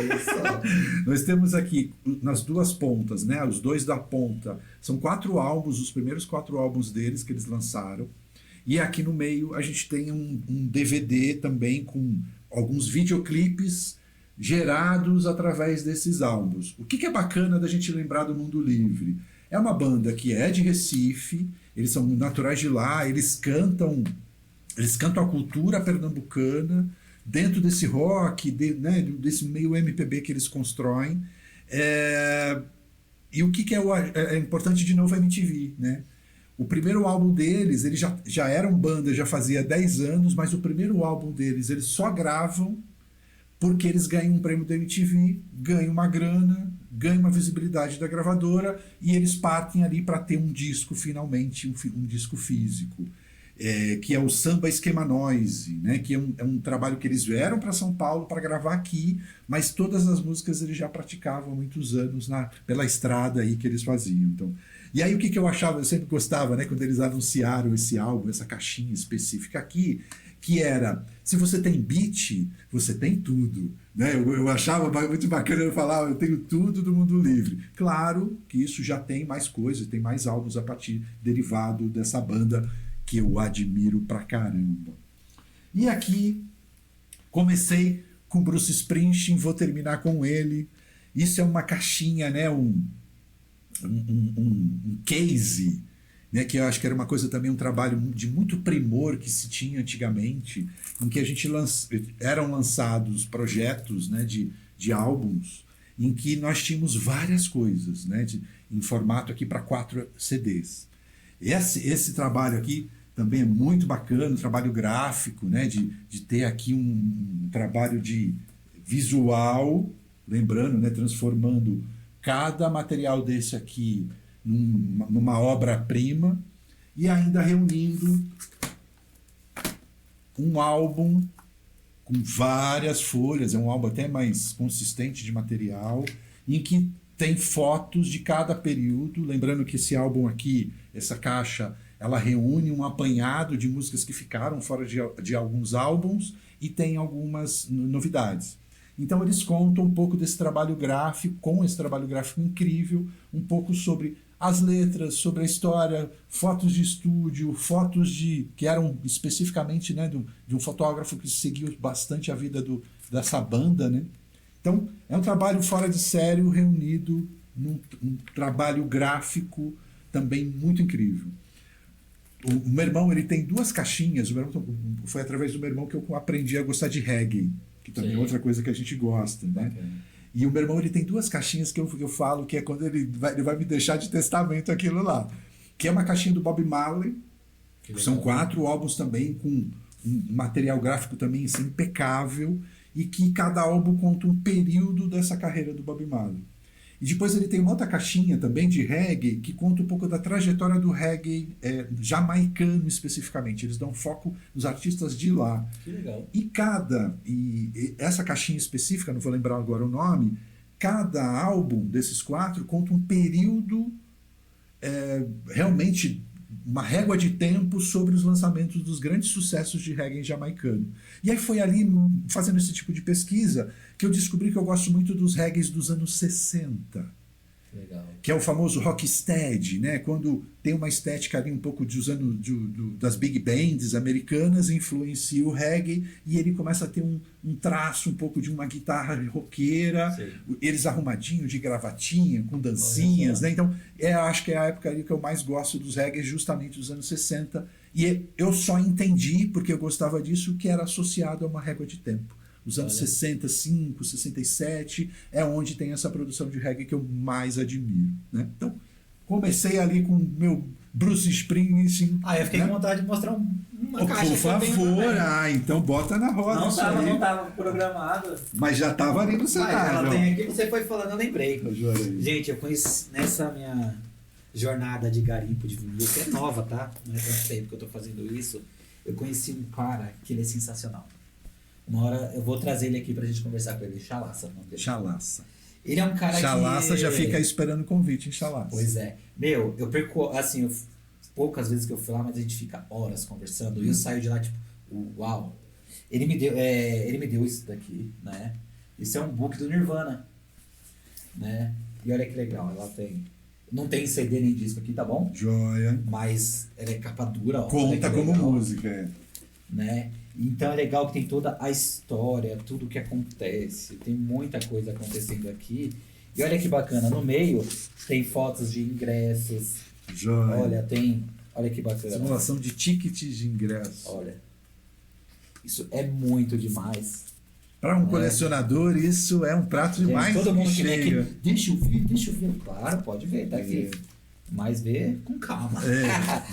Nós temos aqui nas duas pontas, né? Os dois da ponta. São 4 álbuns, os primeiros 4 álbuns deles que eles lançaram. E aqui no meio a gente tem um DVD também com alguns videoclipes gerados através desses álbuns. O que é bacana da gente lembrar do Mundo Livre? É uma banda que é de Recife, eles são naturais de lá, eles cantam a cultura pernambucana dentro desse rock, né, desse meio MPB que eles constroem. E o que é importante de novo a MTV, né? O primeiro álbum deles, eles já eram banda, já fazia 10 anos, mas o primeiro álbum deles, eles só gravam porque eles ganham um prêmio da MTV, ganham uma grana, ganham uma visibilidade da gravadora e eles partem ali para ter um disco, finalmente, um disco físico, que é o Samba Esquema Noise, né? Que é um trabalho que eles vieram para São Paulo para gravar aqui, mas todas as músicas eles já praticavam há muitos anos pela estrada aí que eles faziam. Então, e aí o que eu achava, eu sempre gostava, né, quando eles anunciaram esse álbum, essa caixinha específica aqui, que era, se você tem beat, você tem tudo. Né? Eu achava muito bacana, eu falava, eu tenho tudo do Mundo Livre. Claro que isso já tem mais coisas, tem mais álbuns a partir derivado dessa banda que eu admiro pra caramba. E aqui, comecei com Bruce Springsteen, vou terminar com ele. Isso é uma caixinha, né? um case, né, que eu acho que era uma coisa também, um trabalho de muito primor que se tinha antigamente, em que a gente eram lançados projetos, né, de álbuns em que nós tínhamos várias coisas, né, em formato aqui para 4 CDs. Esse trabalho aqui também é muito bacana, um trabalho gráfico, né, de ter aqui um trabalho de visual, lembrando, né, transformando cada material desse aqui numa obra-prima e ainda reunindo um álbum com várias folhas, é um álbum até mais consistente de material, em que tem fotos de cada período, lembrando que esse álbum aqui, essa caixa, ela reúne um apanhado de músicas que ficaram fora de alguns álbuns e tem algumas novidades. Então eles contam um pouco desse trabalho gráfico, com esse trabalho gráfico incrível, um pouco sobre as letras, sobre a história, fotos de estúdio, fotos que eram especificamente, né, de um fotógrafo que seguiu bastante a vida dessa banda, né? Então é um trabalho fora de sério reunido num trabalho gráfico também muito incrível. O meu irmão, ele tem 2 caixinhas, foi através do meu irmão que eu aprendi a gostar de reggae, que também é outra coisa que a gente gosta, né? E o meu irmão, ele tem 2 caixinhas que eu falo que é quando ele vai me deixar de testamento aquilo lá. Que é uma caixinha do Bob Marley, são 4 álbuns também, com um material gráfico também assim, impecável, e que cada álbum conta um período dessa carreira do Bob Marley. E depois ele tem uma outra caixinha também de reggae, que conta um pouco da trajetória do reggae jamaicano especificamente. Eles dão foco nos artistas de lá. Que legal. E essa caixinha específica, não vou lembrar agora o nome, cada álbum desses 4 conta um período, realmente uma régua de tempo sobre os lançamentos dos grandes sucessos de reggae jamaicano. E aí foi ali, fazendo esse tipo de pesquisa, que eu descobri que eu gosto muito dos reggaes dos anos 60. Legal. Que é o famoso rocksteady, né? Quando tem uma estética ali um pouco das big bands americanas, influencia o reggae e ele começa a ter um traço um pouco de uma guitarra roqueira, sim, eles arrumadinhos de gravatinha, com dancinhas, né? Então, acho que é a época ali que eu mais gosto dos reggae, justamente dos anos 60. E eu só entendi, porque eu gostava disso, que era associado a uma régua de tempo. Os anos 65, 67 é onde tem essa produção de reggae que eu mais admiro, né? Então, comecei ali com o meu Bruce Springsteen. Eu fiquei com vontade de mostrar uma caixa. Por favor, então bota na roda. Não estava programado. Mas já estava ali no cenário. Ela tem aqui, você foi falando, eu lembrei. Gente, eu conheci nessa minha jornada de garimpo de vinil, que é nova, tá? Não é tanto tempo que eu tô fazendo isso. Eu conheci um cara que ele é sensacional. Uma hora eu vou trazer ele aqui pra gente conversar com ele. Chalaça. Chalaça. Ele é um cara Chalaça já fica esperando o convite em Chalaça. Pois é. Meu, eu perco, assim, poucas vezes que eu fui lá, mas a gente fica horas conversando. E eu saio de lá, tipo, uau. Ele me deu isso daqui, né? Isso é um book do Nirvana, né? E olha que legal, ela tem... Não tem CD nem disco aqui, tá bom? Joia. Mas ela é capa dura. Ó, conta como legal, música, né? Então é legal que tem toda a história, tudo que acontece, tem muita coisa acontecendo aqui. E olha que bacana, no meio tem fotos de ingressos. Joia. Olha que bacana. Simulação de tickets de ingressos. Olha, isso é muito demais. Para um colecionador, isso é um prato demais. Todo mundo que vem aqui, deixa eu ver. Claro, pode ver, tá aqui. Mas vê com calma.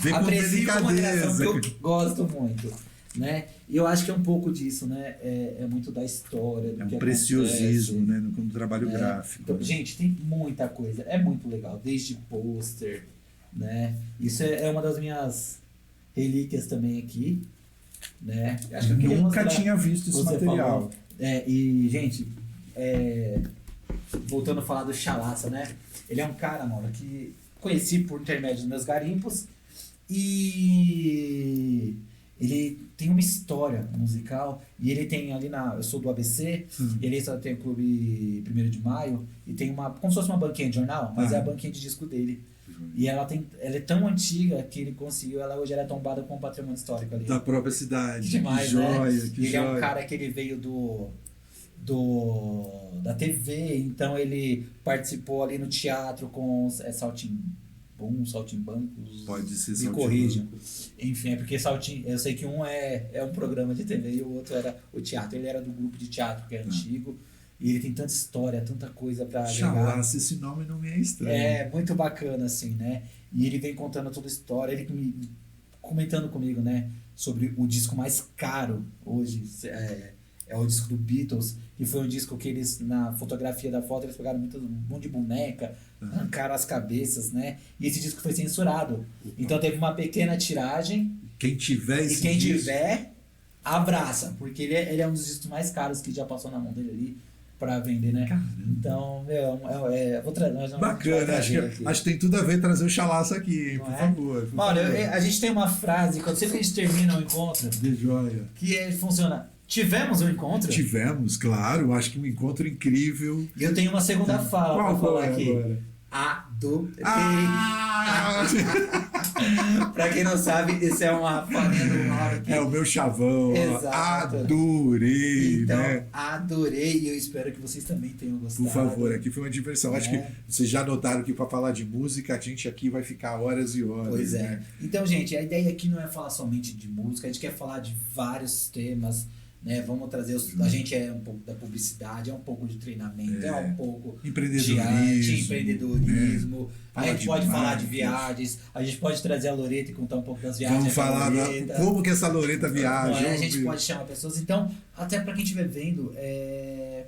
Vê com delicadeza. Que eu gosto muito. Né? E eu acho que é um pouco disso, né? É muito da história, do que preciosismo, acontece, né? No trabalho gráfico. Então, gente, tem muita coisa, é muito legal, desde pôster, né? Isso é uma das minhas relíquias também aqui, né? Acho que eu nunca tinha visto esse material. Falou, e, gente, voltando a falar do Chalaça, né? Ele é um cara, mano, que conheci por intermédio dos meus garimpos e... Ele tem uma história musical e ele tem ali eu sou do ABC, ele só tem o Clube 1º de Maio e tem como se fosse uma banquinha de jornal, mas é a banquinha de disco dele. E ela é tão antiga que ele conseguiu, ela hoje era tombada com o patrimônio histórico ali. Da própria cidade. Demais, que joia, né? que ele joia. É um cara que ele veio da TV, então ele participou ali no teatro com Saltimbancos. Pode ser Me corrijam. Enfim, é porque eu sei que um é um programa de TV e o outro era o teatro. Ele era do grupo de teatro que é antigo. E ele tem tanta história, tanta coisa pra agregar. Chalaça, esse nome não me é estranho. É, muito bacana, assim, né? E ele vem contando toda a história, comentando comigo, né? Sobre o disco mais caro hoje, é o disco do Beatles, que foi um disco que eles, na fotografia da foto, eles pegaram um monte de boneca, arrancaram as cabeças, né? E esse disco foi censurado. Então teve uma pequena tiragem. Quem tiver esse E quem disco, tiver, abraça, porque ele é um dos discos mais caros que já passou na mão dele ali pra vender, né? Caramba. Então, bacana, acho que tem tudo a ver trazer o Chalaça aqui, Não por é? favor. Por Mauro, favor. a gente tem uma frase, sempre que a gente termina o encontro, De joia. que funciona. Tivemos um encontro? Tivemos, claro, acho que um encontro incrível. E eu tenho uma segunda fala pra falar aqui. Agora? Adorei. Ah! Pra quem não sabe, esse é uma falinha do Mauro aqui. É o meu chavão. Exato. Adorei, Então, né? adorei e eu espero que vocês também tenham gostado. Por favor, aqui foi uma diversão. Acho que É. vocês já notaram que para falar de música, a gente aqui vai ficar horas e horas. Pois é. Né? Então, gente, a ideia aqui não é falar somente de música, a gente quer falar de vários temas, né? Vamos trazer a gente é um pouco da publicidade, é um pouco de treinamento, é um pouco Empreendedorismo, de arte, empreendedorismo. né? A gente Fala pode de falar de marcas. viagens, a gente pode trazer a Loreta e contar um pouco das viagens. Vamos falar Loreta. como que essa Loreta viaja. Não é? A vamos gente ver. pode chamar pessoas. Então, até pra quem estiver vendo,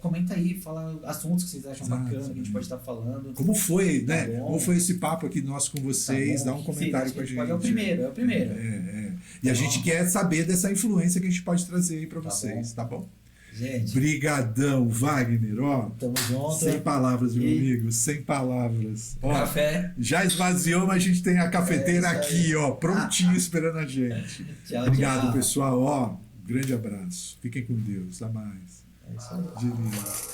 comenta aí, fala assuntos que vocês acham Exato. bacana, que a gente pode estar falando. Como foi, né? Tá bom. Como foi esse papo aqui nosso com vocês? Tá bom? Dá um comentário Sim, com a gente. É o primeiro, é o primeiro. E a Tá gente bom. quer saber dessa influência que a gente pode trazer aí pra Tá vocês, bom. tá bom? Gente, Brigadão, Wagner, ó. tamo junto. Sem palavras, meu E- amigo, sem palavras. Ó, Café. já esvaziou, mas a gente tem a cafeteira É isso aí. aqui, ó, prontinho esperando a gente. Tchau, Obrigado, tchau. pessoal, ó. Grande abraço. Fiquem com Deus. Até mais. É isso aí. De lindo.